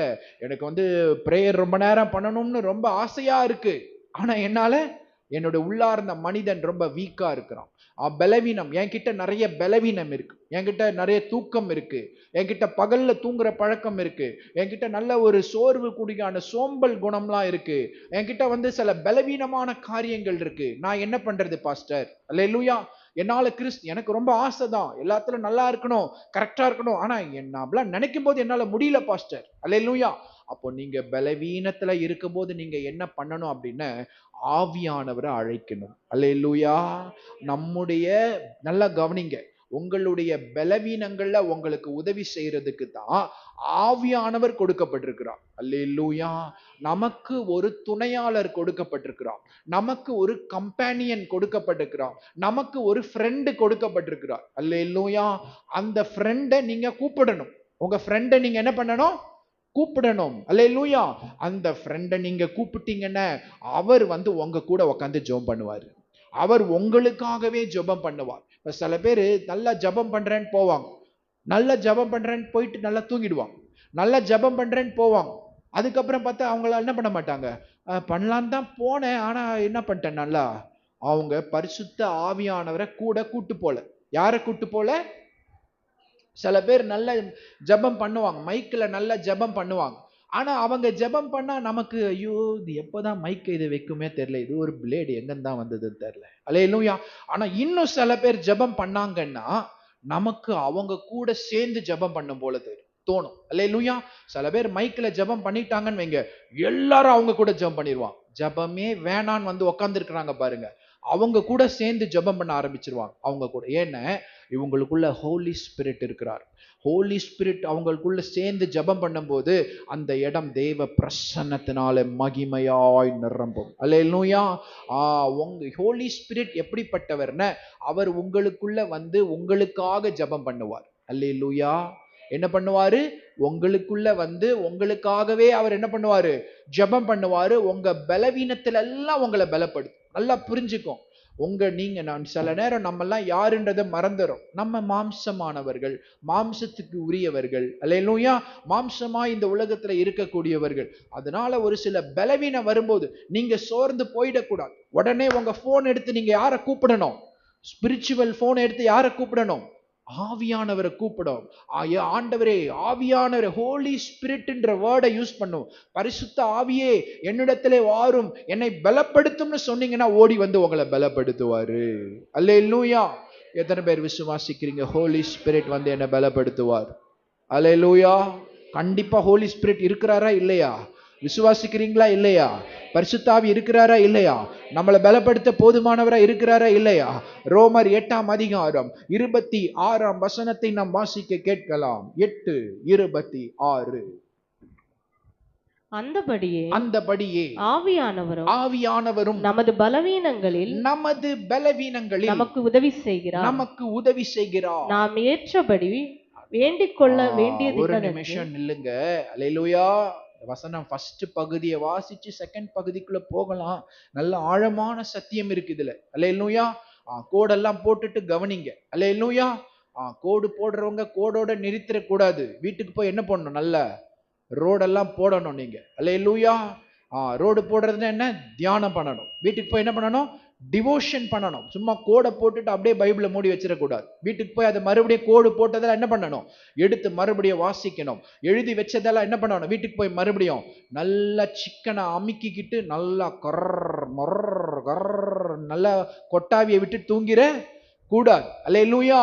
எனக்கு பிரேயர் ரொம்ப நேரம் பண்ணணும்னு ரொம்ப ஆசையா இருக்கு, ஆனா என்னால என்னோட உள்ளார்ந்த மனிதன் ரொம்ப வீக்கா இருக்கிறான். பலவீனம், என்கிட்ட நிறைய பலவீனம் இருக்கு, என்கிட்ட நிறைய தூக்கம் இருக்கு, என்கிட்ட பகல்ல தூங்குற பழக்கம் இருக்கு, என்கிட்ட நல்ல ஒரு சோர்வு கூடியான சோம்பல் குணம்லாம் இருக்கு, என்கிட்ட சில பலவீனமான காரியங்கள் இருக்கு. நான் என்ன பண்றது பாஸ்டர்? அல்லேலூயா. என்னால எனக்கு ரொம்ப ஆசைதான், எல்லாத்துலயும் நல்லா இருக்கணும், கரெக்டா இருக்கணும், ஆனா என்ன நினைக்கும் போது என்னால முடியல பாஸ்டர். அல்லேலூயா. அப்போ நீங்க பலவீனத்துல இருக்கும்போது நீங்க என்ன பண்ணணும் அப்படின்னா, ஆவியானவரை அழைக்கணும். அல்லேலூயா. நம்முடைய நல்லா கவனிங்க, உங்களுடைய பலவீனங்கள்ல உங்களுக்கு உதவி செய்யறதுக்கு தான் ஆவியானவர் கொடுக்கப்பட்டிருக்கிறார். அல்லேலூயா. நமக்கு ஒரு துணையாளர் கொடுக்கப்பட்டிருக்கிறார், நமக்கு ஒரு கம்பேனியன் கொடுக்கப்பட்டிருக்கிறார், நமக்கு ஒரு ஃப்ரெண்டு கொடுக்கப்பட்டிருக்கிறார். அல்லேலூயா. அந்த ஃப்ரெண்டை நீங்க கூப்பிடணும். உங்க ஃப்ரெண்டை நீங்க என்ன பண்ணணும்? கூப்பிடணும். அல்லேலூயா. அந்த ஃப்ரெண்டை நீங்க கூப்பிட்டீங்கன்னா அவர் உங்க கூட உட்காந்து ஜெபம் பண்ணுவார், அவர் உங்களுக்காகவே ஜெபம் பண்ணுவார். இப்ப சில பேர் நல்லா ஜெபம் பண்றேன்னு போவாங்க, நல்லா ஜெபம் பண்றேன்னு போயிட்டு நல்லா தூங்கிடுவாங்க, நல்லா ஜெபம் பண்றேன்னு போவாங்க, அதுக்கப்புறம் பார்த்தா அவங்கள என்ன பண்ண மாட்டாங்க, பண்ணலான்னு தான் போனேன், ஆனா என்ன பண்ணிட்டேன், நல்லா அவங்க பரிசுத்த ஆவியானவரை கூட கூட்டு போல. யாரை கூட்டு போல? சில பேர் நல்ல ஜெபம் பண்ணுவாங்க, மைக்கில் நல்ல ஜெபம் பண்ணுவாங்க, ஆனா அவங்க ஜெபம் பண்ணா நமக்கு ஐயோ இது எப்போதான் மைக் இது வைக்குமே தெரியல, இது ஒரு பிளேடு எங்கந்தான் வந்ததுன்னு தெரியல. அல்லேலூயா. ஆனா இன்னும் சில பேர் ஜெபம் பண்ணாங்கன்னா நமக்கு அவங்க கூட சேர்ந்து ஜெபம் பண்ணும் போல தோணும். அல்லேலூயா. சில பேர் மைக்ல ஜெபம் பண்ணிட்டாங்கன்னு வைங்க, எல்லாரும் அவங்க கூட ஜெபம் பண்ணிடுவாங்க. ஜெபமே வேணான்னு உட்கார்ந்து இருக்கிறாங்க பாருங்க, அவங்க கூட சேர்ந்து ஜெபம் பண்ண ஆரம்பிச்சிருவாங்க அவங்க கூட. ஏன்னா இவங்களுக்குள்ள ஹோலி ஸ்பிரிட் இருக்கிறார். ஹோலி ஸ்பிரிட் அவங்களுக்குள்ள சேர்ந்து ஜெபம் பண்ணும்போது அந்த இடம் தேவ பிரசன்னத்தினால மகிமையாய் நிரம்பும். அல்லேலூயா. உங்க ஹோலி ஸ்பிரிட் எப்படிப்பட்டவர்னா, அவர் உங்களுக்குள்ள உங்களுக்காக ஜெபம் பண்ணுவார். அல்லேலூயா. என்ன பண்ணுவாரு? உங்களுக்குள்ள உங்களுக்காகவே அவர் என்ன பண்ணுவாரு? ஜெபம் பண்ணுவாரு. உங்க பலவீனத்துல எல்லாம் உங்களை பலப்படுத்தும். நல்லா புரிஞ்சுக்கும். நான் சில நேரம் நம்மெல்லாம் யாருன்றதை மறந்துடும். நம்ம மாம்சமானவர்கள், மாம்சத்துக்கு உரியவர்கள், அல்லேலூயா, மாம்சமா இந்த உலகத்துல இருக்கக்கூடியவர்கள். அதனால ஒரு சில பலவீனம் வரும்போது நீங்க சோர்ந்து போயிடக்கூடாது. உடனே உங்க போன் எடுத்து நீங்க யாரை கூப்பிடணும்? ஸ்பிரிச்சுவல் போன் எடுத்து யாரை கூப்பிடணும்? ஆவியானவரை கூப்பிடும். ஆண்டவரே, ஆவியானவரே, ஹோலி ஸ்பிரிட்ன்ற வேர்டை யூஸ் பண்ணும். பரிசுத்த ஆவியே என்னிடத்திலே வாரும், என்னை பலப்படுத்தும்னு சொன்னீங்கன்னா ஓடி வந்து உங்களை பலப்படுத்துவாரு. அல்லேலூயா. எத்தனை பேர் விசுவாசிக்கிறீங்க ஹோலி ஸ்பிரிட் வந்து என்னை பலப்படுத்துவார்? அல்லேலூயா. கண்டிப்பா ஹோலி ஸ்பிரிட் இருக்கிறாரா இல்லையா? விசுவாசிக்கிறீங்களா இல்லையா? பரிசுத்த ஆவி இருக்கிறாரா இல்லையா? நம்மளை பலப்படுத்த போதுமானவரா இருக்கிறாரா இல்லையா? ரோமர் 8ஆம் அதிகாரம் 26ஆம் வசனத்தை நாம் வாசிக்க கேட்கலாம். 8:26. அந்தபடியே ஆவியானவரும் நமது பலவீனங்களில் நமக்கு உதவி செய்கிறார். நாம் ஏற்றபடி வேண்டிக் கொள்ள வேண்டியது. ஒரு நிமிஷம் நில்லுங்க. அல்லேலூயா. வசனம் ஃபர்ஸ்ட் பகுதியை வாசிச்சு செகண்ட் பகுதிக்குள்ள போகலாம். நல்ல ஆழமான சத்தியம் இருக்கு இதுல. அல்லேலூயா. கோடெல்லாம் போட்டுட்டு கவனிங்க. அல்லேலூயா. கோடு போடுறவங்க கோடோட நிறுத்திட கூடாது. வீட்டுக்கு போய் என்ன பண்ணணும்? நல்ல ரோடெல்லாம் போடணும் நீங்க. அல்லேலூயா. ரோடு போடுறதுன்னா என்ன? தியானம் பண்ணணும். வீட்டுக்கு போய் என்ன பண்ணணும்? டிவோஷன் பண்ணணும். சும்மா கோடை போட்டுட்டு அப்படியே பைபிளை மூடி வச்சிடக்கூடாது. வீட்டுக்கு போய் அதை மறுபடியும் கோடு போட்டதெல்லாம் என்ன பண்ணணும்? எடுத்து மறுபடியும் வாசிக்கணும். எழுதி வச்சதெல்லாம் என்ன பண்ணணும்? வீட்டுக்கு போய் மறுபடியும் நல்லா சிக்கனை அமுக்கிக்கிட்டு நல்லா நல்லா கொட்டாவியை விட்டு தூங்கிற கூடாது. அல்லேலூயா.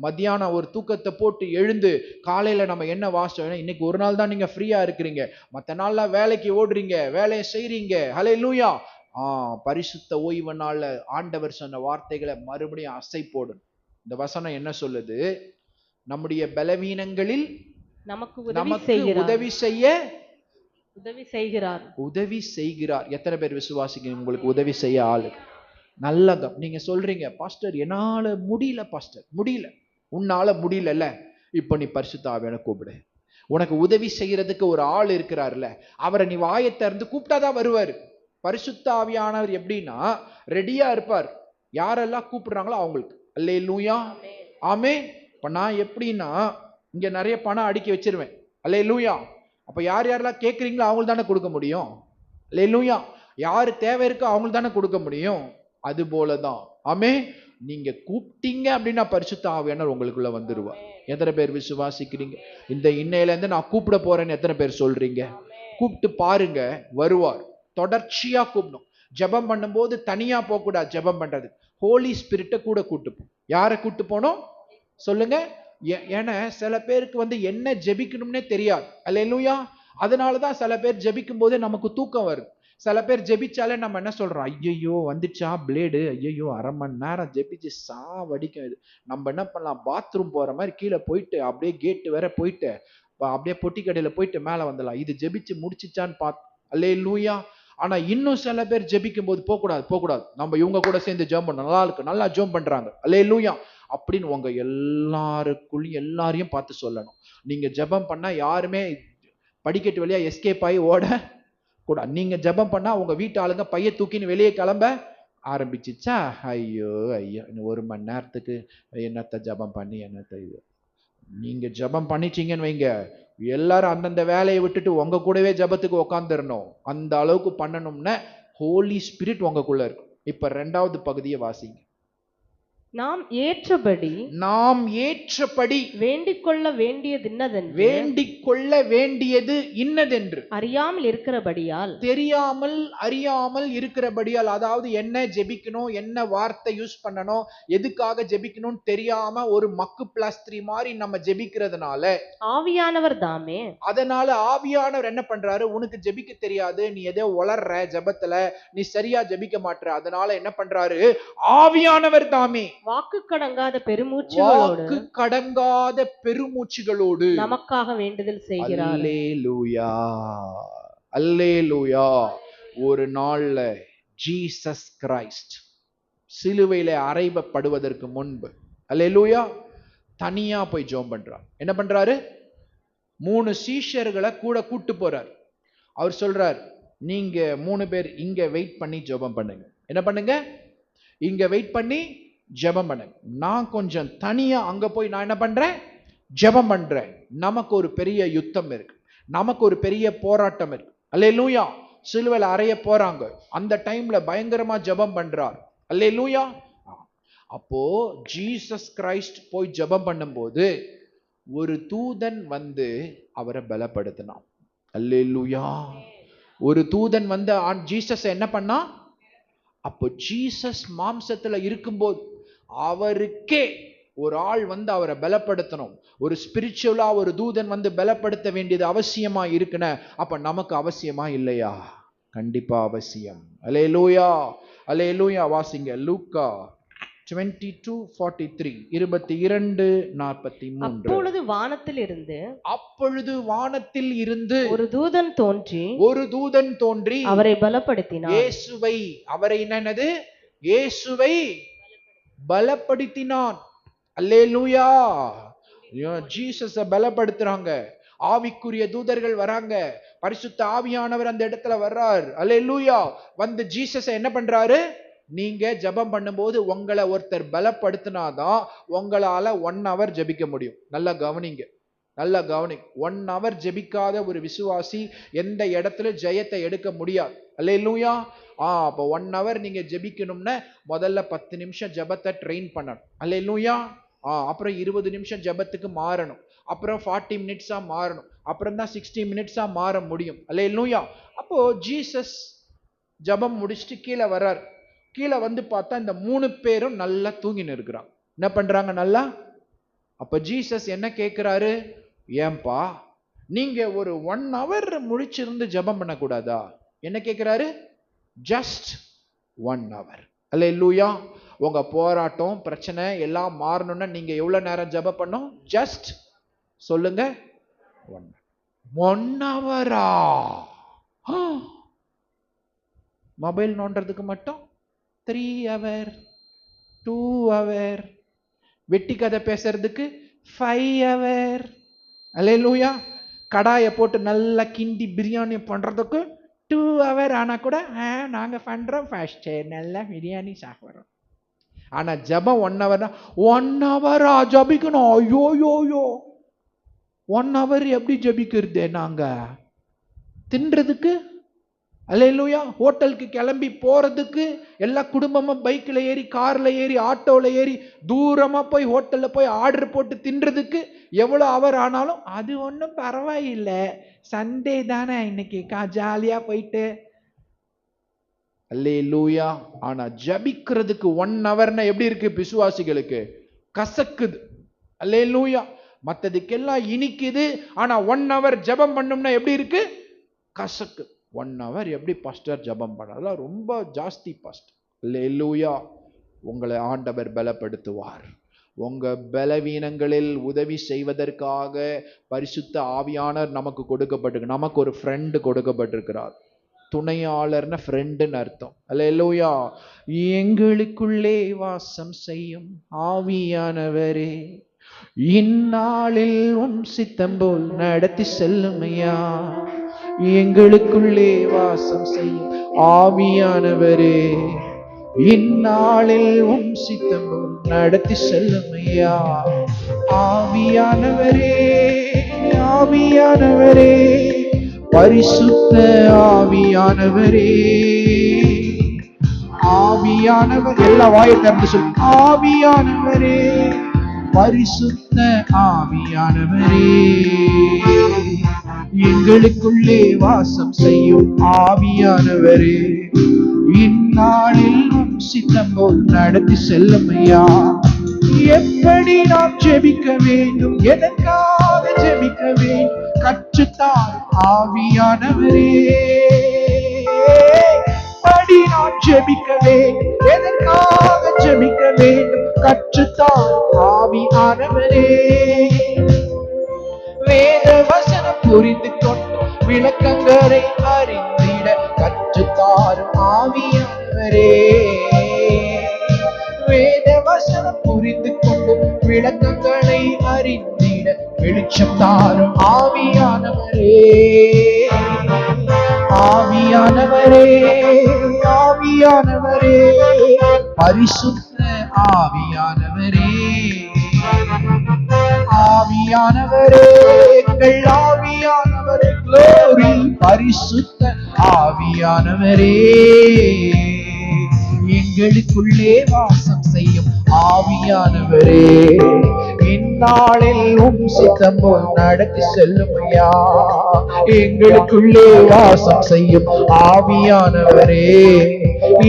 மத்தியானம் ஒரு தூக்கத்தை போட்டு எழுந்து காலையில நம்ம என்ன வாசிச்சோம்? இன்னைக்கு ஒரு நாள் தான் நீங்க ஃப்ரீயா இருக்கிறீங்க, மற்ற நாள்லாம் வேலைக்கு ஓடுறீங்க, வேலையை செய்றீங்க. அல்லேலூயா. பரிசுத்த ஓய்வு நாள்ல ஆண்டவர் சொன்ன வார்த்தைகளை மறுபடியும் அசை போடும். இந்த வசனம் என்ன சொல்லுது? நம்முடைய பலவீனங்களில் நமக்கு உதவி செய்கிறார். எத்தனை பேர் விசுவாசிக்கிறீங்க உங்களுக்கு உதவி செய்ய ஆளு? நல்ல நீங்க சொல்றீங்க, பாஸ்டர் என்னால முடியல, பாஸ்டர் முடியல. உன்னால முடியல, இப்ப நீ பரிசுத்த ஆவியான கூப்பிடு. உனக்கு உதவி செய்யறதுக்கு ஒரு ஆள் இருக்கிறார்ல, அவரை நீ வாயை திறந்து கூப்பிட்டாதான் வருவாரு. பரிசுத்த ஆவியானவர் எப்படின்னா ரெடியா இருப்பார், யாரெல்லாம் கூப்பிடுறாங்களோ அவங்களுக்கு. அல்லேலூயா. ஆமென். இப்ப நான் எப்படின்னா இங்க நிறைய பணம் அடுக்கி வச்சிருவேன். அல்லேலூயா. அப்ப யார் யாரெல்லாம் கேட்குறீங்களோ அவங்களுக்கு தானே கொடுக்க முடியும். அல்லேலூயா. யாரு தேவை இருக்கோ அவங்களுக்கு தானே கொடுக்க முடியும். அது போலதான். ஆமென். நீங்க கூப்பிட்டீங்க அப்படின்னா பரிசுத்த ஆவியானவர் உங்களுக்குள்ள வந்துருவார். எத்தனை பேர் விசுவாசிக்கிறீங்க? இந்த இன்னையில இருந்து நான் கூப்பிட போறேன்னு எத்தனை பேர் சொல்றீங்க? கூப்பிட்டு பாருங்க, வருவார். தொடர்ச்சியா கூப்பிடணும். ஜெபம் பண்ணும்போது தனியா போக கூடாது. ஜெபம் பண்றது ஹோலி ஸ்பிரிட்டை கூட கூட்டுப்போம். யாரை கூட்டு போனோம் சொல்லுங்க? ஏன்னா சில பேருக்கு வந்து என்ன ஜெபிக்கணும்னே தெரியாது. அல்லேலூயா. அதனாலதான் சில பேர் ஜெபிக்கும் போதே நமக்கு தூக்கம் வருது. சில பேர் ஜெபிச்சாலே நம்ம என்ன சொல்றோம்? ஐயோ வந்துச்சா பிளேடு, ஐயோ அரை மணி நேரம் ஜெபிச்சு சாவடிக்கும் இது. நம்ம என்ன பண்ணலாம்? பாத்ரூம் போற மாதிரி கீழே போயிட்டு அப்படியே கேட்டு வேற போயிட்டு அப்படியே பொட்டி கடையில போயிட்டு மேல வந்துடலாம். இது ஜெபிச்சு முடிச்சிச்சான்னு பார்த்து. அல்லேலூயா. ஆனா இன்னும் சில பேர் ஜெபிக்கும் போது போகக்கூடாது, நம்ம இவங்க கூட சேர்ந்து ஜெபம் பண்ண நல்லா இருக்கு, நல்லா ஜெபம் பண்றாங்க, அல்லேலூயா அப்படின்னு உங்க எல்லாரையும் பார்த்து சொல்லணும். நீங்க ஜெபம் பண்ணா யாருமே படிக்கட்டு வழியா எஸ்கேப் ஆகி ஓட கூட. நீங்க ஜெபம் பண்ணா உங்க வீட்டு ஆளுங்க பைய தூக்கின்னு வெளியே கிளம்ப ஆரம்பிச்சிச்சா, ஐயோ இன்னும் 1 மணி நேரத்துக்கு என்னத்த ஜெபம் பண்ணி என்னத்த இது. நீங்க ஜெபம் பண்ணிச்சீங்கன்னு வைங்க, எல்லாரும் அந்தந்த வேலையை விட்டுட்டு உங்க கூடவே ஜெபத்துக்கு உட்காந்துடணும். அந்த அளவுக்கு பண்ணணும்னா ஹோலி ஸ்பிரிட் உங்களுக்குள்ள இருக்கும். இப்ப 2வது பகுதியை வாசிங்க. நாம் ஏற்றபடி வேண்டிக் கொள்ள வேண்டியது இன்னதென்று அறியாமல் இருக்கிறபடியால், அதாவது என்ன ஜெபிக்கணும், என்ன வார்த்தை யூஸ் பண்ணணும், எதுக்காக ஜெபிக்கணும் தெரியாம ஒரு மக்கு பிளாஸ்திரி மாதிரி நம்ம ஜெபிக்கிறதுனால ஆவியானவர் தாமே. அதனால ஆவியானவர் என்ன பண்றாரு? உனக்கு ஜெபிக்க தெரியாது, நீ எதோ வளர்ற ஜெபத்துல, நீ சரியா ஜெபிக்க மாட்ற. அதனால என்ன பண்றாரு? ஆவியானவர் தாமே வாக்கு கடங்காத பெருமூச்சுகளோடு நமக்காக வேண்டுதல் செய்கிறார். அல்லேலூயா. அல்லேலூயா. ஒரு நாள்ல ஜீசஸ் கிரைஸ்ட் சிலுவையில அறையப்படுவதற்கு முன்பு, அல்லேலூயா, தனியா போய் ஜெபம் பண்றார். என்ன பண்றாரு? 3 சீஷர்களை கூட கூட்டு போறார். அவர் சொல்றார், நீங்க 3 பேர் இங்க வெயிட் பண்ணி ஜெபம் பண்ணுங்க. என்ன பண்ணுங்க? இங்க வெயிட் பண்ணி ஜெபம் பண்ண. நான் கொஞ்சம் தனியா அங்க போய் நான் என்ன பண்றேன், ஜெபம் பண்றேன். நமக்கு ஒரு பெரிய யுத்தம் இருக்கு, நமக்கு ஒரு பெரிய போராட்டம் இருக்கு. அல்லேலூயா. சிலுவையில் அறைய போறாங்க, அந்த டைம்ல பயங்கரமா ஜெபம் பண்றார். அல்லேலூயா. அப்போ ஜீசஸ் கிரைஸ்ட் போய் ஜெபம் பண்ணும்போது ஒரு தூதன் வந்து அவரை பலப்படுத்தினான். அல்லேலூயா. ஒரு தூதன் வந்து ஜீசஸ் என்ன பண்ணா, அப்போ ஜீசஸ் மாம்சத்துல இருக்கும்போது அவருக்கே ஒரு ஆள் வந்து அவரை பலப்படுத்தணும். ஒரு ஸ்பிரிச்சுவலா ஒரு தூதன் வந்து பலப்படுத்த வேண்டியது அவசியமா இருக்குன்னு. அப்ப நமக்கு அவசியமா இல்லையா? கண்டிப்பா அவசியம். அல்லேலூயா, அல்லேலூயா. வாசிங்க லூக்கா 22:43, 22:43. அப்பொழுது வானத்தில் இருந்து ஒரு தூதன் தோன்றி அவரை பலப்படுத்தினார். இயேசுவை, அவரை என்னது, இயேசுவை பலப்படுத்தினான். அல்லேலூயா. ஜீசஸ பலப்படுத்துறாங்க. ஆவிக்குரிய தூதர்கள் வராங்க, பரிசுத்த ஆவியானவர் அந்த இடத்துல வர்றார். அல்லேலூயா. வந்து ஜீசஸ என்ன பண்றாரு, நீங்க ஜெபம் பண்ணும்போது உங்களை ஒருத்தர் பலப்படுத்தினாதான் உங்களால 1 hour ஜெபிக்க முடியும். நல்லா கவனிங்க, நல்லா கவனி. 1 hour ஜெபிக்காத ஒரு விசுவாசி எந்த இடத்துல ஜெயத்தை எடுக்க முடியாது. அல்லேலூயா. அப்போ 1 hour நீங்க ஜெபிக்கணும்னா முதல்ல 10 நிமிஷம் ஜெபத்தை ட்ரெயின் பண்ணணும். அல்லேலூயா. அப்புறம் 20 நிமிஷம் ஜெபத்துக்கு மாறணும், அப்புறம் 40 மினிட்ஸா மாறணும், அப்புறம் தான் 60 மினிட்ஸா மாற முடியும். அல்லேலூயா. அப்போ ஜீசஸ் ஜெபம் முடிச்சுட்டு கீழே வர்றார். கீழே வந்து பார்த்தா இந்த 3 பேரும் நல்லா தூங்கின்னு இருக்கிறாங்க. என்ன பண்றாங்க, நல்லா. அப்ப ஜீசஸ் என்ன கேட்கிறாரு, ஏன்பா நீங்க ஒரு 1 hour முழிச்சிருந்து ஜெபம் பண்ணக்கூடாதா? என்ன கேட்கிறாரு, ஜஸ்ட் 1 hour. அல்லேலூயா. உங்க போராட்டம் பிரச்சனை எல்லாம் மாறணும்னா நீங்க எவ்வளவு நேரம் ஜெபம் பண்ணும்? ஜஸ்ட் சொல்லுங்க, 1 hour. மொபைல் நோண்டறதுக்கு மட்டும் 3 hour, 2 hour, வெட்டி கதை பேசுறதுக்கு 5 hour. அல்லேலூயா. கடாயை போட்டு நல்லா கிண்டி பிரியாணி பண்றதுக்கு 2 hour ஆனா கூட நாங்க பண்றோம் ஃபர்ஸ்ட், நல்லா பிரியாணி சாப்பிடுறோம். ஆனா ஜெபம் 1 hour. 1 hour ஜெபிக்கணும். ஐயோ யோ 1 hour எப்படி ஜெபிக்கிறது நாங்க? தின்றதுக்கு, அல்லேலூயா, ஹோட்டலுக்கு கிளம்பி போறதுக்கு, எல்லா குடும்பமும் பைக்ல ஏறி, கார்ல ஏறி, ஆட்டோல ஏறி தூரமா போய் ஹோட்டல்ல போய் ஆர்டர் போட்டு தின்றதுக்கு எவ்வளவு அவர் ஆனாலும் அது ஒன்றும் பரவாயில்லை, சண்டே தானே இன்னைக்கு ஜாலியா போயிட்டு. அல்லேலூயா. ஆனா ஜபிக்கிறதுக்கு 1 hourனா எப்படி இருக்கு விசுவாசிகளுக்கு? கசக்குது. அல்லேலூயா. மத்ததுக்கெல்லாம் இனிக்குது. ஆனா 1 hour ஜெபம் பண்ணோம்னா எப்படி இருக்கு? கசக்கு. 1 hour எப்படி பாஸ்டர் ஜெபம் பண்ணலாம்? ரொம்ப ஜாஸ்தி பாஸ்டர். அல்லேலூயா. உங்களை ஆண்டவர் பலப்படுத்துவார். உங்க பலவீனங்களில் உதவி செய்வதற்காக பரிசுத்த ஆவியானவர் நமக்கு கொடுக்கப்பட்டிருக்கு. நமக்கு ஒரு ஃப்ரெண்டு கொடுக்கப்பட்டிருக்கிறார். துணையாளர்னா ஃப்ரெண்டுன்னு அர்த்தம். அல்லேலூயா. எங்களுக்குள்ளே வாசம் செய்யும் ஆவியானவரே, இந்நாளில் உம் சித்தம் போல் நடத்தி செல்லுமையா. எங்களுக்குள்ளே வாசம் செய்யும் ஆவியானவரே, இந்நாளில் உம் சித்தம் போல் நடத்தி செல்லுமையா. ஆவியானவரே, ஆவியானவரே, பரிசுத்த ஆவியானவரே, ஆவியானவர், எல்லா வாயை திறந்து சொல்லு, ஆவியானவரே, பரிசுத்த ஆவியானவரே, எங்களுக்குள்ளே வாசம் செய்யும் ஆவியானவரே, இந்நாளில் உம் சித்தம் போல் நடத்தி செல்லுமையா. எப்படி நாம் ஜெபிக்க வேண்டும், எதற்காக ஜெபிக்க வேண்டும், கற்றுத்தார் ஆவியானவரே. எப்படி நாம் ஜெபிக்க வேண்டும், எதற்காக ஜெபிக்க வேண்டும், கற்றுத்தார் ஆவியானவரே. வேத வசனம் புரிந்து கொண்டு விளக்கங்களை அறிந்திட கற்றுத்தாரும் ஆவியானவரே. வேத வசனம் புரிந்து கொண்டு விளக்கங்களை அறிந்திட வெளிச்சம் தாரும் ஆவியானவரே. ஆவியானவரே, ஆவியானவரே, பரிசுத்த ஆவியானவரே, ஆவியானவரே, எங்கள் ஆவியானவரே, glory, பரிசுத்த ஆவியானவரே, எங்களுக்குள்ளே வாசம் செய்யும் ஆவியானவரே, இந்நாளில் உம் சித்தம் போல் நடத்தி செல்லும் ஐயா. எங்களுக்குள்ளே வாசம் செய்யும் ஆவியானவரே,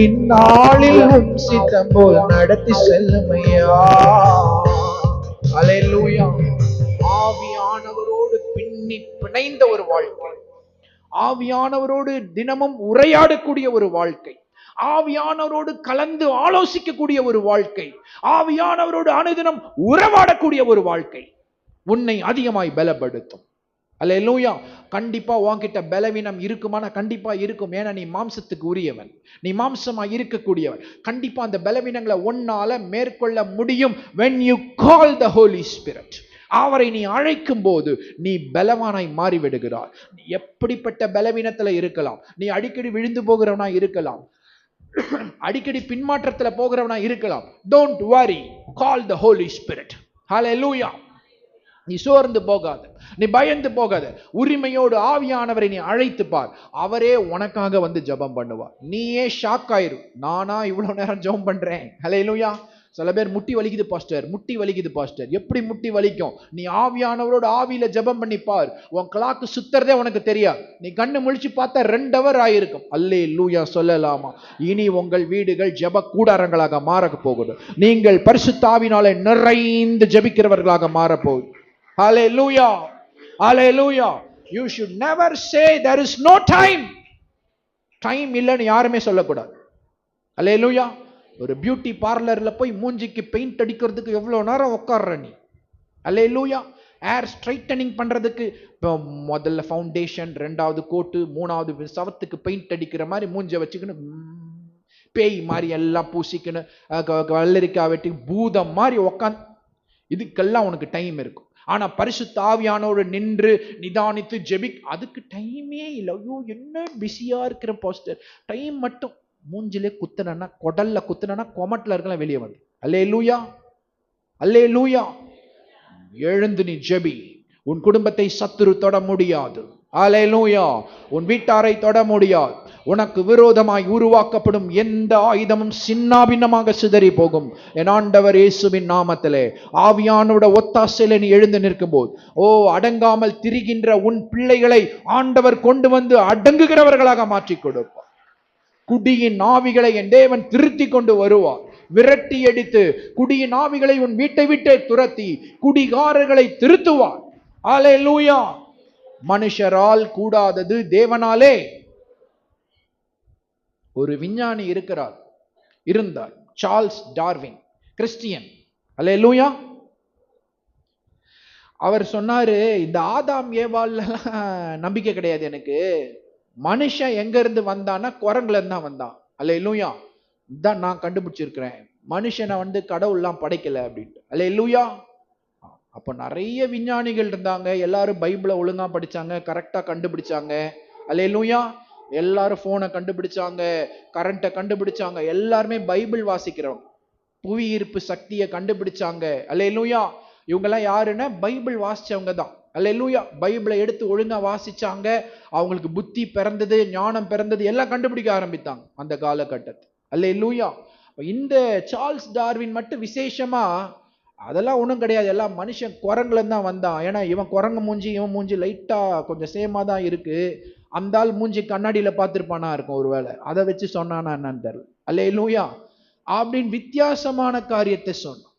இந்நாளில் உம் சித்தம் போல் நடத்தி செல்லும் ஐயா. அல்லேலூயா. ஆவியானவரோடு பிணைந்த ஒரு வாழ்க்கை, ஆவியானவரோடு தினமும் உரையாடக்கூடிய ஒரு வாழ்க்கை, ஆவியானவரோடு கலந்து ஆலோசிக்கக்கூடிய ஒரு வாழ்க்கை, ஆவியானவரோடு அனுதினம் உறவாடக்கூடிய ஒரு வாழ்க்கை உன்னை அதிகமாய் பலப்படுத்தும். அல்லேலூயா. கண்டிப்பா உன்கிட்ட பலவீனம் இருக்குமானா கண்டிப்பா இருக்கும். ஏன்னா நீ மாம்சத்துக்கு உரியவன், நீ மாம்சமா இருக்கக்கூடியவன். கண்டிப்பா அந்த பலவீனங்களை ஒன்னால மேற்கொள்ள முடியும். when you call the Holy Spirit, அவரை நீ அழைக்கும் போது நீ பலவானாய் மாறி விடுகிறார். எப்படிப்பட்ட பலவீனத்துல இருக்கலாம், நீ அடிக்கடி விழுந்து போகிறவனா இருக்கலாம், அடிக்கடி பின்மாற்றத்துல போகிறவனா இருக்கலாம். don't worry, call the Holy Spirit. hallelujah. நீ சோர்ந்து போகாத, நீ பயந்து போகாத, உரிமையோடு ஆவியானவரை நீ அழைத்து பார். அவரே உனக்காக வந்து ஜெபம் பண்ணுவார். நீயே ஷாக் ஆயிரு, நானா இவ்வளவு நேரம் ஜெபம் பண்றேன். ஹல்லேலூயா. சில பேர் முட்டி வலிக்குது பாஸ்டர், முட்டி வலிக்குது பாஸ்டர். எப்படி முட்டி வலிக்கும்? நீ ஆவியானவரோடு ஆவியில ஜெபம் பண்ணி பார். உன் கிளாக்கு சுத்துறதே உனக்கு தெரியாது. நீ கண்ணு முழிச்சு பார்த்தா 2 hour ஆயிருக்கும். அல்லேலூயா சொல்லலாமா? இனி உங்கள் வீடுகள் ஜெப கூடாரங்களாக மாற போகுது. நீங்கள் பரிசுத்த ஆவியினாலே நிறைந்து ஜெபிக்கிறவர்களாக மாற போகுது. Hallelujah. Hallelujah. You should never say there is no time. Time இல்லைன்னு யாருமே சொல்லக்கூடாது. Hallelujah. ஒரு பியூட்டி பார்லர்ல போய் மூஞ்சிக்கு பெயிண்ட் அடிக்கிறதுக்கு எவ்வளவு நேரம் உட்கார்ற நீ? Hallelujah. ஹேர் ஸ்ட்ரைட்டனிங் பண்றதுக்கு முதல்ல ஃபவுண்டேஷன், 2வது கோட்டு, 3வது சவத்துக்கு பெயிண்ட் அடிக்கிற மாதிரி மூஞ்ச வச்சுக்கணும், பேய் மாதிரி எல்லாம் பூசிக்கணும், வல்லரிக்காய் வெட்டி பூதம் மாதிரி உட்காந்து, இதுக்கெல்லாம் உனக்கு டைம் இருக்கும். ஆனா பரிசுத்த ஆவியானோடு நின்று நிதானித்து ஜெபிக், அதுக்கு டைமே இல்லை. ஐயோ என்ன பிஸியா இருக்கிற பாஸ்டர். டைம் மட்டும் மூஞ்சிலே குத்துனா, கொடல்ல குத்துனா, கொமட்ல இருக்கலாம் வெளியே வந்து. அல்லேலூயா. அல்லேலூயா. எழுந்து நீ ஜெபி. உன் குடும்பத்தை சத்துரு தொட முடியாது. அல்லேலூயா. உன் வீட்டாரை தொட முடியாது. உனக்கு விரோதமாய் உருவாக்கப்படும் எந்த ஆயுதமும் சின்னாபின்னமாக சிதறி போகும். என் ஆண்டவர் இயேசுவின் நாமத்திலே ஆவியானோட ஒத்தாசையில நீ எழுந்து நிற்கும் போது, அடங்காமல் திரிகின்ற உன் பிள்ளைகளை ஆண்டவர் கொண்டு வந்து அடங்குகிறவர்களாக மாற்றி கொடுப்பார். குடியின் ஆவிகளை என் தேவன் திருத்தி கொண்டு வருவார். விரட்டி அடித்து குடியின் ஆவிகளை உன் வீட்டை விட்டே துரத்தி குடிகாரர்களை திருத்துவார். அல்லேலூயா. மனுஷரால் கூடாதது தேவனாலே. ஒரு விஞ்ஞானி இருந்தார், சார்ல்ஸ் டார்வின், கிறிஸ்டியன். அல்லேலூயா. அவர் சொன்னாரு, இந்த ஆதாம் ஏவாள் நம்பிக்கை கிடையாது எனக்கு. மனுஷன் எங்க இருந்து வந்தான்னா குரங்குல இருந்தா வந்தான். அல்லேலூயா. இதான் நான் கண்டுபிடிச்சிருக்கிறேன். மனுஷனை கடவுள்லாம் படைக்கல அப்படின்ட்டு. அல்லேலூயா. அப்ப நிறைய விஞ்ஞானிகள் இருந்தாங்க. எல்லாரும் பைபிளை ஒழுங்கா படிச்சாங்க, கரெக்டா கண்டுபிடிச்சாங்க. அல்லேலூயா. எல்லாரும் போனை கண்டுபிடிச்சாங்க, கரண்ட்டை கண்டுபிடிச்சாங்க. எல்லாருமே பைபிள் வாசிக்கிறோம். புவி ஈர்ப்பு சக்தியை கண்டுபிடிச்சாங்க. அல்லேலூயா. இவங்கெல்லாம் யாருன்னா பைபிள் வாசிச்சவங்க தான். அல்லேலூயா. பைபிளை எடுத்து ஒழுங்கா வாசிச்சாங்க. அவங்களுக்கு புத்தி பிறந்தது, ஞானம் பிறந்தது, எல்லாம் கண்டுபிடிக்க ஆரம்பித்தாங்க அந்த காலகட்டத்தில். அல்லேலூயா. இந்த சார்ல்ஸ் டார்வின் மட்டும் விசேஷமா அதெல்லாம் ஒன்றும் கிடையாது, எல்லாம் மனுஷன் குரங்குல தான் வந்தான். ஏன்னா இவன் குரங்கு மூஞ்சி, இவன் மூஞ்சி லைட்டா கொஞ்சம் சேமா தான் இருக்கு. அந்த ஆள் மூஞ்சி கண்ணாடியில பார்த்திருப்பானா இருக்கும் ஒருவேளை, அதை வச்சு சொன்னானா என்னன்னு தெரியல. அல்லேலூயா. அப்படின்னு வித்தியாசமான காரியத்தை சொன்னான்.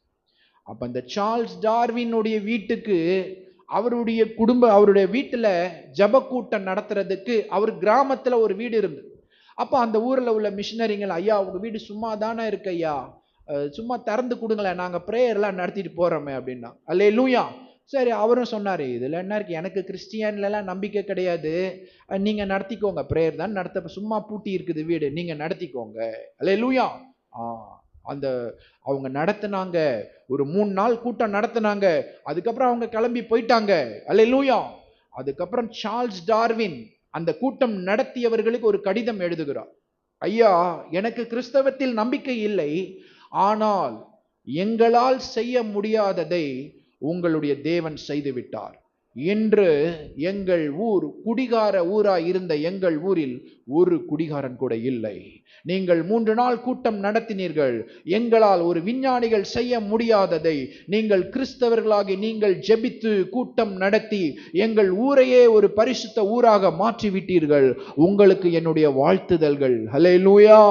அப்ப இந்த சார்ல்ஸ் டார்வினுடைய வீட்டுக்கு அவருடைய வீட்டுல ஜப கூட்டம் நடத்துறதுக்கு அவர் கிராமத்துல ஒரு வீடு இருந்து. அப்ப அந்த ஊர்ல உள்ள மிஷினரிகள், ஐயா உங்க வீடு சும்மா தானே இருக்கு ஐயா, சும்மா திறந்து கொடுங்களேன், நாங்க பிரேயர் எல்லாம் நடத்திட்டு போறோமே அப்படின்னா. அல்லேலூயா. சரி, அவரும் சொன்னாரு, இதுல என்ன இருக்கு, எனக்கு கிறிஸ்டியன்ல எல்லாம் நம்பிக்கை கிடையாது, நீங்க நடத்திக்கோங்க, பிரேயர் தான் நடத்த, சும்மா பூட்டி இருக்குது வீடு, நீங்க நடத்திக்கோங்க. அல்லேலூயா. அவங்க நடத்தினாங்க. ஒரு 3 நாள் கூட்டம் நடத்தினாங்க. அதுக்கப்புறம் அவங்க கிளம்பி போயிட்டாங்க. அல்லேலூயா. அதுக்கப்புறம் சார்ல்ஸ் டார்வின் அந்த கூட்டம் நடத்தியவர்களுக்கு ஒரு கடிதம் எழுதுகிறார். ஐயா, எனக்கு கிறிஸ்தவத்தில் நம்பிக்கை இல்லை, ஆனால் எங்களால் செய்ய முடியாததை உங்களுடைய தேவன் செய்து விட்டார் என்று எங்கள் ஊர் குடிகார ஊராய் இருந்த எங்கள் ஊரில் ஒரு குடிகாரன் கூட இல்லை. நீங்கள் 3 நாள் கூட்டம் நடத்தினீர்கள். எங்களால் ஒரு விஞ்ஞானிகள் செய்ய முடியாததை நீங்கள் கிறிஸ்தவர்களாகி நீங்கள் ஜெபித்து கூட்டம் நடத்தி எங்கள் ஊரையே ஒரு பரிசுத்த ஊராக மாற்றிவிட்டீர்கள். உங்களுக்கு என்னுடைய வாழ்த்துதல்கள். அல்லேலூயா,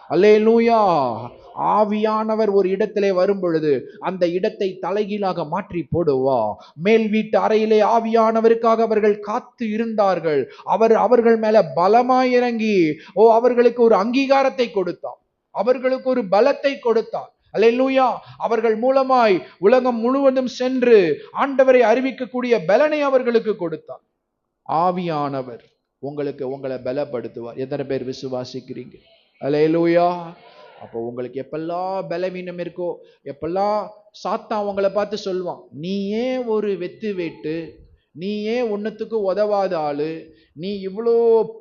அல்லேலூயா. ஆவியானவர் ஒரு இடத்திலே வரும் பொழுது அந்த இடத்தை தலைகீழாக மாற்றி போடுவா. மேல் வீட்டு அறையிலே ஆவியானவருக்காக அவர்கள் காத்து இருந்தார்கள். அவர்கள் மேல பலமாய் இறங்கி அவர்களுக்கு ஒரு அங்கீகாரத்தை கொடுத்தார், அவர்களுக்கு ஒரு பலத்தை கொடுத்தார். அல்லேலூயா. அவர்கள் மூலமாய் உலகம் முழுவதும் சென்று ஆண்டவரை அறிவிக்கக்கூடிய பலனை அவர்களுக்கு கொடுத்தார். ஆவியானவர் உங்களை பலப்படுத்துவார். எத்தனை பேர் விசுவாசிக்கிறீங்க? அல்லேலூயா. அப்போ உங்களுக்கு எப்பெல்லாம் பலவீனம் இருக்கோ, எப்பெல்லாம் சாத்தான் உங்களை பார்த்து சொல்வான், நீ ஏன் ஒரு வெத்து வேட்டு, நீ ஏன் ஒன்னுத்துக்கு உதவாத ஆளு, நீ இவ்வளோ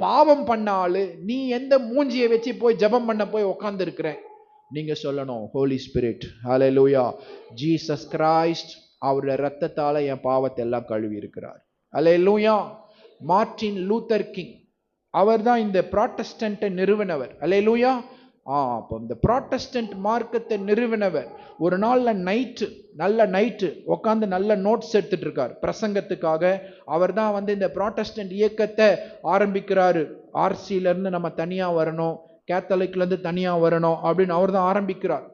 பாவம் பண்ண ஆளு, நீ எந்த மூஞ்சியை வச்சு போய் ஜெபம் பண்ண போய் உட்கார்ந்து இருக்கிற? நீங்க சொல்லணும், ஹோலி ஸ்பிரிட், ஹல்லேலூயா, ஜீசஸ் கிரைஸ்ட் அவருடைய ரத்தத்தால என் பாவத்தை எல்லாம் கழுவி இருக்கிறார். ஹல்லேலூயா. மார்ட்டின் லூத்தர் கிங் அவர்தான் இந்த புராட்டஸ்டன்ட்டை நிறுவனவர். ஹல்லேலூயா. அப்போ இந்த புராட்டஸ்டன்ட் மார்க்கத்தை நிறுவனவர் ஒரு நாள்ல நல்ல நைட்டு உட்காந்து நல்ல நோட்ஸ் எடுத்துட்டு இருக்கார் பிரசங்கத்துக்காக. அவர் தான் இந்த புராட்டஸ்டன்ட் இயக்கத்தை ஆரம்பிக்கிறாரு. ஆர்சியில இருந்து நம்ம தனியா வரணும், கேத்தலிக்ல இருந்து தனியா வரணும் அப்படின்னு அவர் தான் ஆரம்பிக்கிறார்.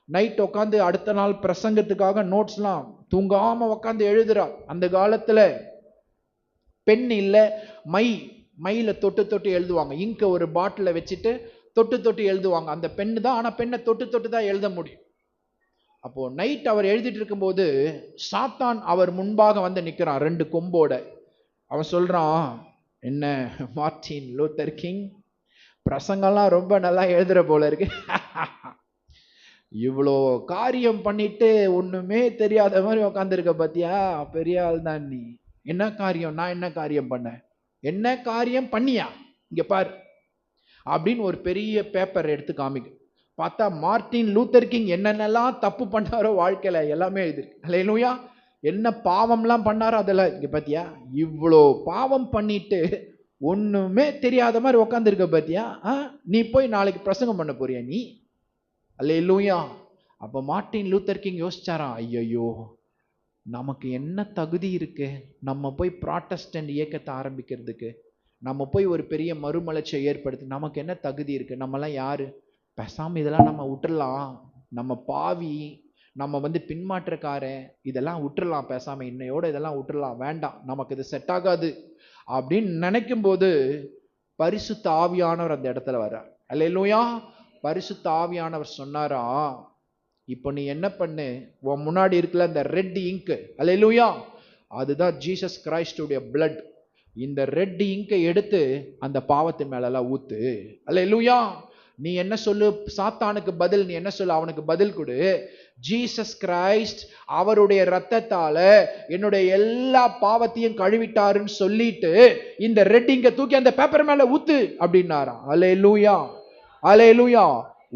நைட் உட்காந்து அடுத்த நாள் பிரசங்கத்துக்காக நோட்ஸ்லாம் தூங்காம உட்காந்து எழுதுறார். அந்த காலத்துல பெண் இல்ல, மையில தொட்டு எழுதுவாங்க. இங்க ஒரு பாட்டில வச்சுட்டு தொட்டு எழுதுவாங்க. அந்த பெண்ணு தான், ஆனா பெண்ணை தொட்டு தான் எழுத முடியும். அப்போ நைட் அவர் எழுதிட்டு இருக்கும்போது சாத்தான் அவர் முன்பாக வந்து நிக்கிறான் 2 கொம்போட. அவன் சொல்றான், என்ன மார்ட்டின் லூத்தர் கிங், பிரசங்கம்லாம் ரொம்ப நல்லா எழுதுற போல இருக்கு, இவ்வளோ காரியம் பண்ணிட்டு ஒண்ணுமே தெரியாத மாதிரி உட்காந்துருக்க பாத்தியா, பெரிய ஆள் தான் நீ. என்ன காரியம்? நான் என்ன காரியம் பண்ணேன்? என்ன காரியம் பண்ணியா? இங்க பாரு அப்படின்னு ஒரு பெரிய பேப்பர் எடுத்து காமிக்கு. பார்த்தா மார்ட்டின் லூத்தர் கிங் என்னென்னலாம் தப்பு பண்ணாரோ வாழ்க்கையில எல்லாமே எழுதிருக்கு. அல்லேலூயா. என்ன பாவம்லாம் பண்ணாரோ அதெல்லாம் இங்க பாத்தியா. இவ்வளோ பாவம் பண்ணிட்டு ஒண்ணுமே தெரியாத மாதிரி உட்காந்துருக்க பாத்தியா, நீ போய் நாளைக்கு பிரசங்கம் பண்ண போறியா நீ? அல்லேலூயா. அப்ப மார்ட்டின் லூத்தர் கிங் யோசிச்சாராம், ஐயோ நமக்கு என்ன தகுதி இருக்கு நம்ம போய் புராட்டஸ்டன்ட் இயக்கத்தை ஆரம்பிக்கிறதுக்கு, நம்ம போய் ஒரு பெரிய மறுமலர்ச்சியை ஏற்படுத்தி நமக்கு என்ன தகுதி இருக்கு? நம்மலாம் யாரு? பேசாம இதெல்லாம் நம்ம விட்டுறலாம், நம்ம பாவி, நம்ம பின்மாற்றக்காரன், இதெல்லாம் விட்டுறலாம், பேசாம இன்னையோட இதெல்லாம் விட்டுறலாம், வேண்டாம், நமக்கு இது செட் ஆகாது அப்படின்னு நினைக்கும் போது பரிசுத்த ஆவியானவர் அந்த இடத்துல வர்றார். அல்லேலூயா. பரிசுத்த ஆவியானவர் சொன்னாரா, இப்போ நீ என்ன பண்ணு, உன் முன்னாடி இருக்குல்ல இந்த ரெட் இங்க், அல்லேலூயா, அதுதான் ஜீசஸ் கிரைஸ்டுடைய பிளட். இந்த ரெட் இங்கை எடுத்து அந்த பாவத்தின் மேலெல்லாம் ஊத்து. அல்லேலூயா. நீ என்ன சொல்லு சாத்தானுக்கு பதில்? நீ என்ன சொல்லு? அவனுக்கு பதில் கொடு, ஜீசஸ் கிரைஸ்ட் அவருடைய ரத்தத்தால என்னுடைய எல்லா பாவத்தையும் கழுவிட்டாருன்னு சொல்லிட்டு இந்த ரெட் இங்கை தூக்கி அந்த பேப்பர் மேல ஊத்து அப்படின்னாராம். அல்லேலூயா, அல்லேலூயா.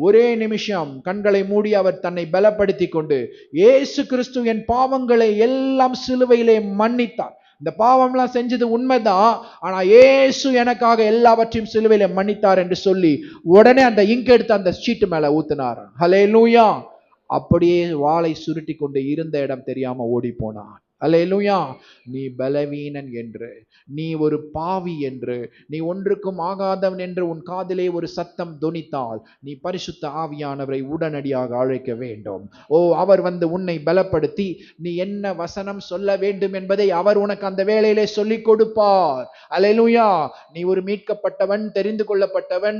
ஒரே நிமிஷம் கண்களை மூடி அவர் தன்னை பலப்படுத்தி கொண்டு, இயேசு கிறிஸ்து என் பாவங்களை எல்லாம் சிலுவையிலே மன்னித்தார். இந்த பாவம்லாம் செஞ்சது உண்மைதான், ஆனா இயேசு எனக்காக எல்லாவற்றையும் சிலுவையில மன்னித்தார் என்று சொல்லி உடனே அந்த இங்க் எடுத்து அந்த ஷீட் மேல ஊத்தினார். ஹல்லேலூயா. அப்படியே வாளை சுருட்டி கொண்டு இருந்த இடம் தெரியாம ஓடி போனான். அல்லேலூயா. நீ பலவீனன் என்று, நீ ஒரு பாவி என்று, நீ ஒன்றுக்கும் ஆகாதவன் என்று உன் காதிலே ஒரு சத்தம் தொனித்தால் நீ பரிசுத்த ஆவியானவரை உடனடியாக அழைக்க வேண்டும். அவர் உன்னை பலப்படுத்தி நீ என்ன வசனம் சொல்ல வேண்டும் என்பதை அவர் உனக்கு அந்த வேளையிலே சொல்லிக் கொடுப்பார். அல்லேலூயா. நீ ஒரு மீட்கப்பட்டவன், தெரிந்து கொள்ளப்பட்டவன்,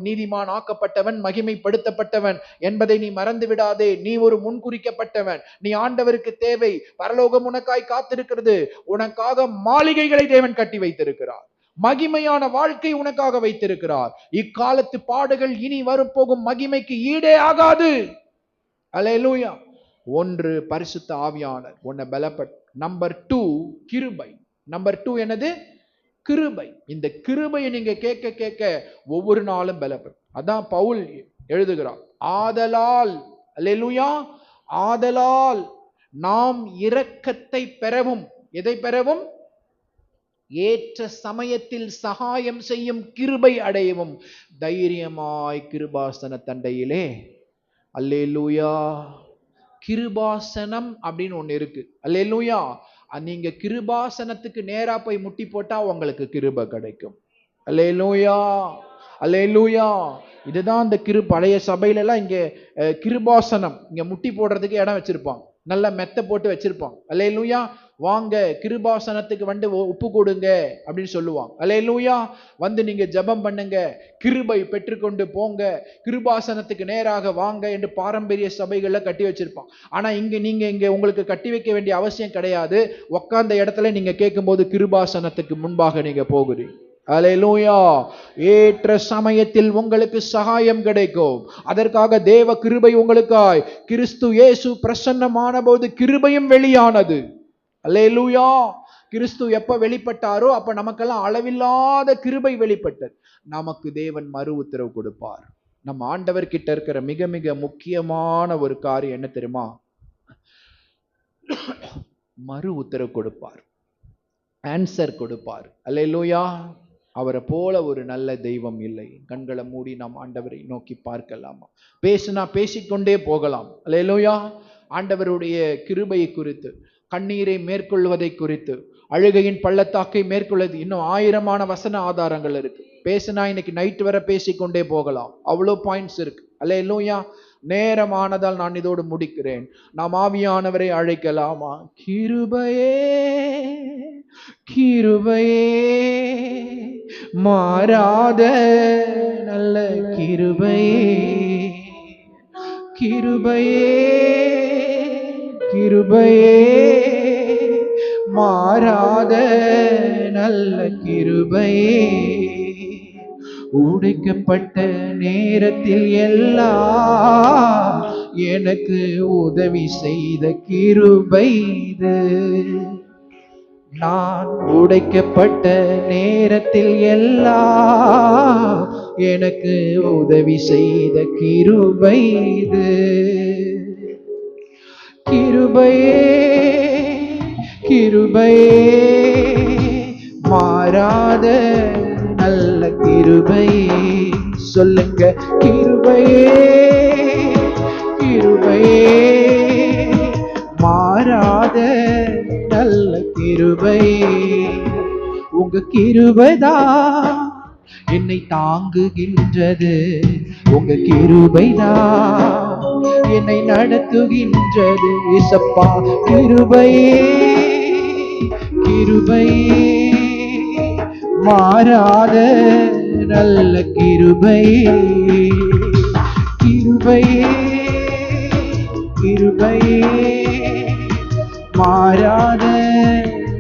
நீதிமான் ஆக்கப்பட்டவன், மகிமைப்படுத்தப்பட்டவன் என்பதை நீ மறந்து விடாதே. நீ ஒரு முன்குறிக்கப்பட்டவன், நீ ஆண்டவருக்கு தேவை. பரலோகம் உனக்காய் காத்திருக்கிறது. உனக்காக மாளிகைகளை தேவன் கட்டி வைத்திருக்கிறார். மகிமையான வாழ்க்கை உனக்காக வைத்திருக்கிறார். இக்காலத்து பாடுகள் இனி வரப்போகும் மகிமைக்கு ஈடே ஆகாது. அல்லேலூயா. 1 பரிசுத்த ஆவியானவர் உன்னை பலப்பட். நம்பர் 2 கிருபை. நம்பர் 2 என்னது? கிருபை. இந்த கிருபையை நீங்க கேட்க கேட்க ஒவ்வொரு நாளும் பலப்படும். அதான் பவுல் எழுதுகிறார், ஆதலால், அல்லேலூயா, ஆதலால் நாம் இரக்கத்தை பெறவும், எதை பெறவும்? ஏற்ற சமயத்தில் சகாயம் செய்யும் கிருபை அடையவும் தைரியமாய் கிருபாசன தண்டையிலே, அல்லேலூயா. கிருபாசனம் அப்படின்னு ஒண்ணு இருக்கு, அல்லேலூயா. நீங்க கிருபாசனத்துக்கு நேரா போய் முட்டி போட்டா உங்களுக்கு கிருபை கிடைக்கும். அல்லேலூயா, அல்லேலூயா. இதுதான் இந்த பழைய சபையில எல்லாம் இங்க கிருபாசனம், இங்க முட்டி போடுறதுக்கு இடம் வச்சிருப்பாங்க, நல்லா மெத்த போட்டு வச்சிருப்பாங்க. அல்லேலூயா. வாங்க கிருபாசனத்துக்கு வந்து உப்பு கொடுங்க அப்படின்னு சொல்லுவாங்க. அல்லேலூயா. வந்து நீங்க ஜெபம் பண்ணுங்க, கிருபை பெற்றுக்கொண்டு போங்க, கிருபாசனத்துக்கு நேராக வாங்க என்று பாரம்பரிய சபைகள்ல கட்டி வச்சிருப்பாங்க. ஆனா நீங்க உங்களுக்கு கட்டி வைக்க வேண்டிய அவசியம் கிடையாது. உட்கார்ந்த இடத்துல நீங்க கேட்கும்போது கிருபாசனத்துக்கு முன்பாக நீங்க போகிறீங்க. அல்லேலூயா. ஏற்ற சமயத்தில் உங்களுக்கு சகாயம் கிடைக்கும். அதற்காக தேவ கிருபை உங்களுக்காய், கிறிஸ்து இயேசு பிரசன்னமான போது கிருபையும் வெளியானது. அல்லேலூயா. கிறிஸ்து எப்ப வெளிப்பட்டாரோ அப்ப நமக்கெல்லாம் அளவில்லாத கிருபை வெளிப்பட்டது. நமக்கு தேவன் மறு உத்தரவு கொடுப்பார். நம்ம ஆண்டவர் கிட்ட இருக்கிற மிக மிக முக்கியமான ஒரு காரியம் என்ன தெரியுமா? மறு உத்தரவு கொடுப்பார், ஆன்சர் கொடுப்பார். அல்லேலூயா. அவரை போல ஒரு நல்ல தெய்வம் இல்லை. கண்களை மூடி நாம் ஆண்டவரை நோக்கி பார்க்கலாமா? பேசினா பேசிக்கொண்டே போகலாம். அல்லேலூயா. ஆண்டவருடைய கிருபையை குறித்து, கண்ணீரை மேற்கொள்வதை குறித்து, அழுகையின் பள்ளத்தாக்கை மேற்கொள்வது, இன்னும் 1000 வசன ஆதாரங்கள் இருக்கு. பேசினா இன்னைக்கு நைட் வரை பேசிக்கொண்டே போகலாம். அவ்வளோ பாயிண்ட்ஸ் இருக்கு. அல்லேலூயா. நேரமானதால் நான் இதோடு முடிக்கிறேன். நாம் ஆவியானவரை அழைக்கலாமா? கிருபையே, கிருபையே, மாறாத நல்ல கிருபையே, கிருபையே, கிருபையே, மாறாத நல்ல கிருபையே, உடைக்கப்பட்ட நேரத்தில் எல்லாம் எனக்கு உதவி செய்த கிருபை இது. நான் உடைக்கப்பட்ட நேரத்தில் எல்லாம் எனக்கு உதவி செய்த கிருபை இது. கிருபையே, கிருபையே, மாறாத நல்ல கிருபையே. சொல்லுங்க, கிருபையே, கிருபையே, மாறாத நல்ல கிருபையே. உங்க கிருபைதான் என்னை தாங்குகின்றது, உங்க கிருபைதான் என்னை நடத்துகின்றது. இயேசப்பா, கிருபையே, கிருபையே, மாறாத நல்ல கிருபையே, கிருபையே, கிருபையே, மாறாத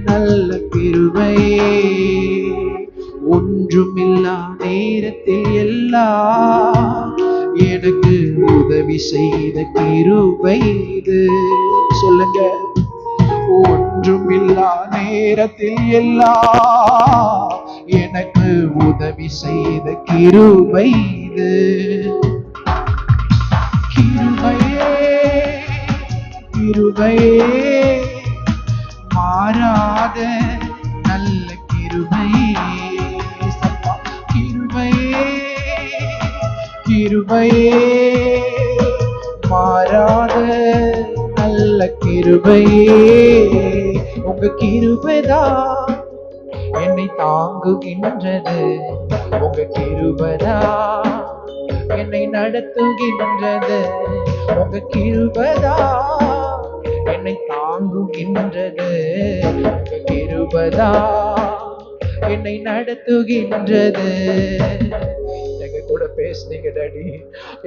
நல்ல கிருபையே. ஒன்றுமில்லா நேரத்தில் எல்லாம் எனக்கு உதவி செய்த கிருபை இது. சொல்லுங்க, ஒன்றுமில்லா நேரத்தில் எல்லாம் எனக்கு உதவி செய்த கிருபை இது. கிருபையே, கிருபையே, மாறாத நல்ல கிருபையே. கிருபையே, கிருபையே, மாறாத நல்ல கிருபையே. உங்க கிருபைதான் என்னை தாங்குகின்றது, உங்க கிருபைதான் என்னை நடத்துகின்றது, உங்க கிருபைதான் என்னை தாங்குகின்றது, உங்க கிருபைதான் என்னை நடத்துகின்றது. எங்க கூட பேசுனீங்க டாடி.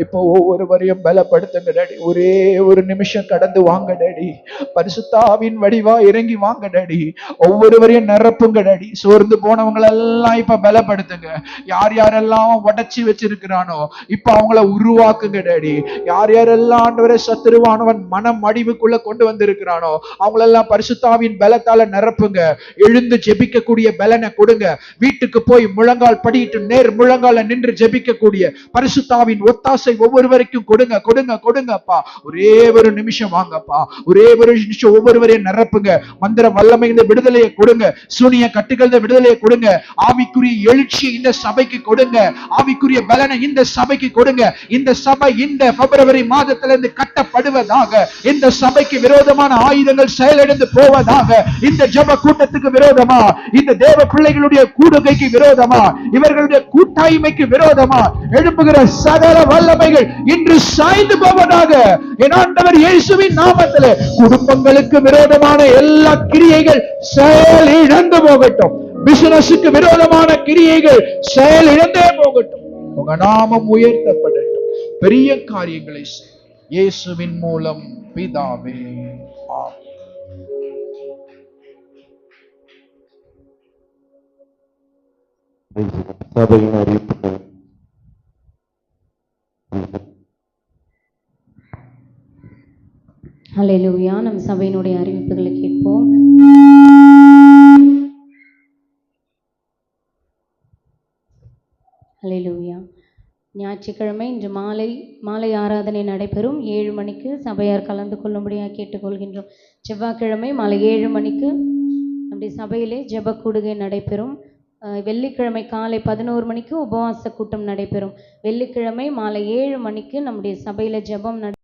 இப்போ ஒவ்வொருவரையும் பலப்படுத்துங்க டாடி. ஒரே ஒரு நிமிஷம் கடந்து வாங்க டாடி. பரிசுத்தாவின் வடிவா இறங்கி வாங்க டாடி. ஒவ்வொருவரையும் நிரப்புங்க டாடி. சோர்ந்து போனவங்களெல்லாம் இப்ப பலப்படுத்துங்க. யார் யாரெல்லாம் உடைச்சி வச்சிருக்கிறானோ இப்ப அவங்கள உருவாக்குங்க டாடி. யார் யாரெல்லாம் ஆண்டவரே சத்துருவானவன் மனம் அடிவுக்குள்ள கொண்டு வந்திருக்கிறானோ அவங்களெல்லாம் பரிசுத்தாவின் பலத்தால நிரப்புங்க. எழுந்து ஜெபிக்க கூடிய பலனை கொடுங்க. வீட்டுக்கு போய் முழங்கால் படியிட்டு நேர் முழங்கால நின்று ஜெபிக்க கூடிய பரிசுத்தாவின் ஒத்தாசை ஒவ்வொருவருக்கும் கொடுங்க கொடுங்க கொடுங்கப்பா. ஒரே ஒரு நிமிஷம் வாங்கப்பா. ஒரே ஒரு நிமிஷம் ஒவ்வொருவரையும் நிரப்புங்க. மந்திர வல்லமை விடுதலையை கொடுங்க. சூனிய கட்டுகள் விடுதலையை கொடுங்க. ஆவிக்குரிய எழுச்சி இந்த சபைக்கு கொடுங்க. ஆவிக்குரிய பலனை இந்த சபைக்கு கொடுங்க. இந்த சபை இந்த பிப்ரவரி மாதத்திலிருந்து கட்டப்படுவதாக. இந்த சபைக்கு விரோதமான ஆயுதங்கள் செயலிழந்து போவதாக. இந்த ஜெப கூட்டத்துக்கு விரோதமா, இந்த தேவ பிள்ளைகளுடைய கூடுகைக்கு விரோதமா, இவர்களுடைய கூட்டாய்மைக்கு விரோதமா எழுப்புகிற சகல வல்லமைகள் இன்று சாய்ந்து போவதாக. என் ஆண்டவர் இயேசுவின் நாமத்திலே குடும்பங்களுக்கு விரோதமான எல்லா கிரியைகள் செயல் இழந்து போகட்டும். பிசினஸுக்கு விரோதமான கிரியைகள் செயல் இழந்தே போகட்டும். உங்க நாமம் உயர்த்தப்படட்டும். பெரிய காரியங்களை இயேசுவின் மூலம் பிதாவே. சபையின் அறிவிப்புகள். ஹல்லேலூயா. நம் சபையினுடைய அறிவிப்புகளை கேட்போம். ஹல்லேலூயா. ஞாயிற்றுக்கிழமை இன்று மாலை ஆராதனை நடைபெறும். 7 மணிக்கு சபையார் கலந்து கொள்ளும்படியாக கேட்டுக்கொள்கின்றோம். செவ்வாய்க்கிழமை மாலை 7 மணிக்கு நம்முடைய சபையிலே ஜெப கூடுகை நடைபெறும். வெள்ளிக்கிழமை காலை 11 மணிக்கு உபவாச கூட்டம் நடைபெறும். வெள்ளிக்கிழமை மாலை 7 மணிக்கு நம்முடைய சபையில ஜெபம்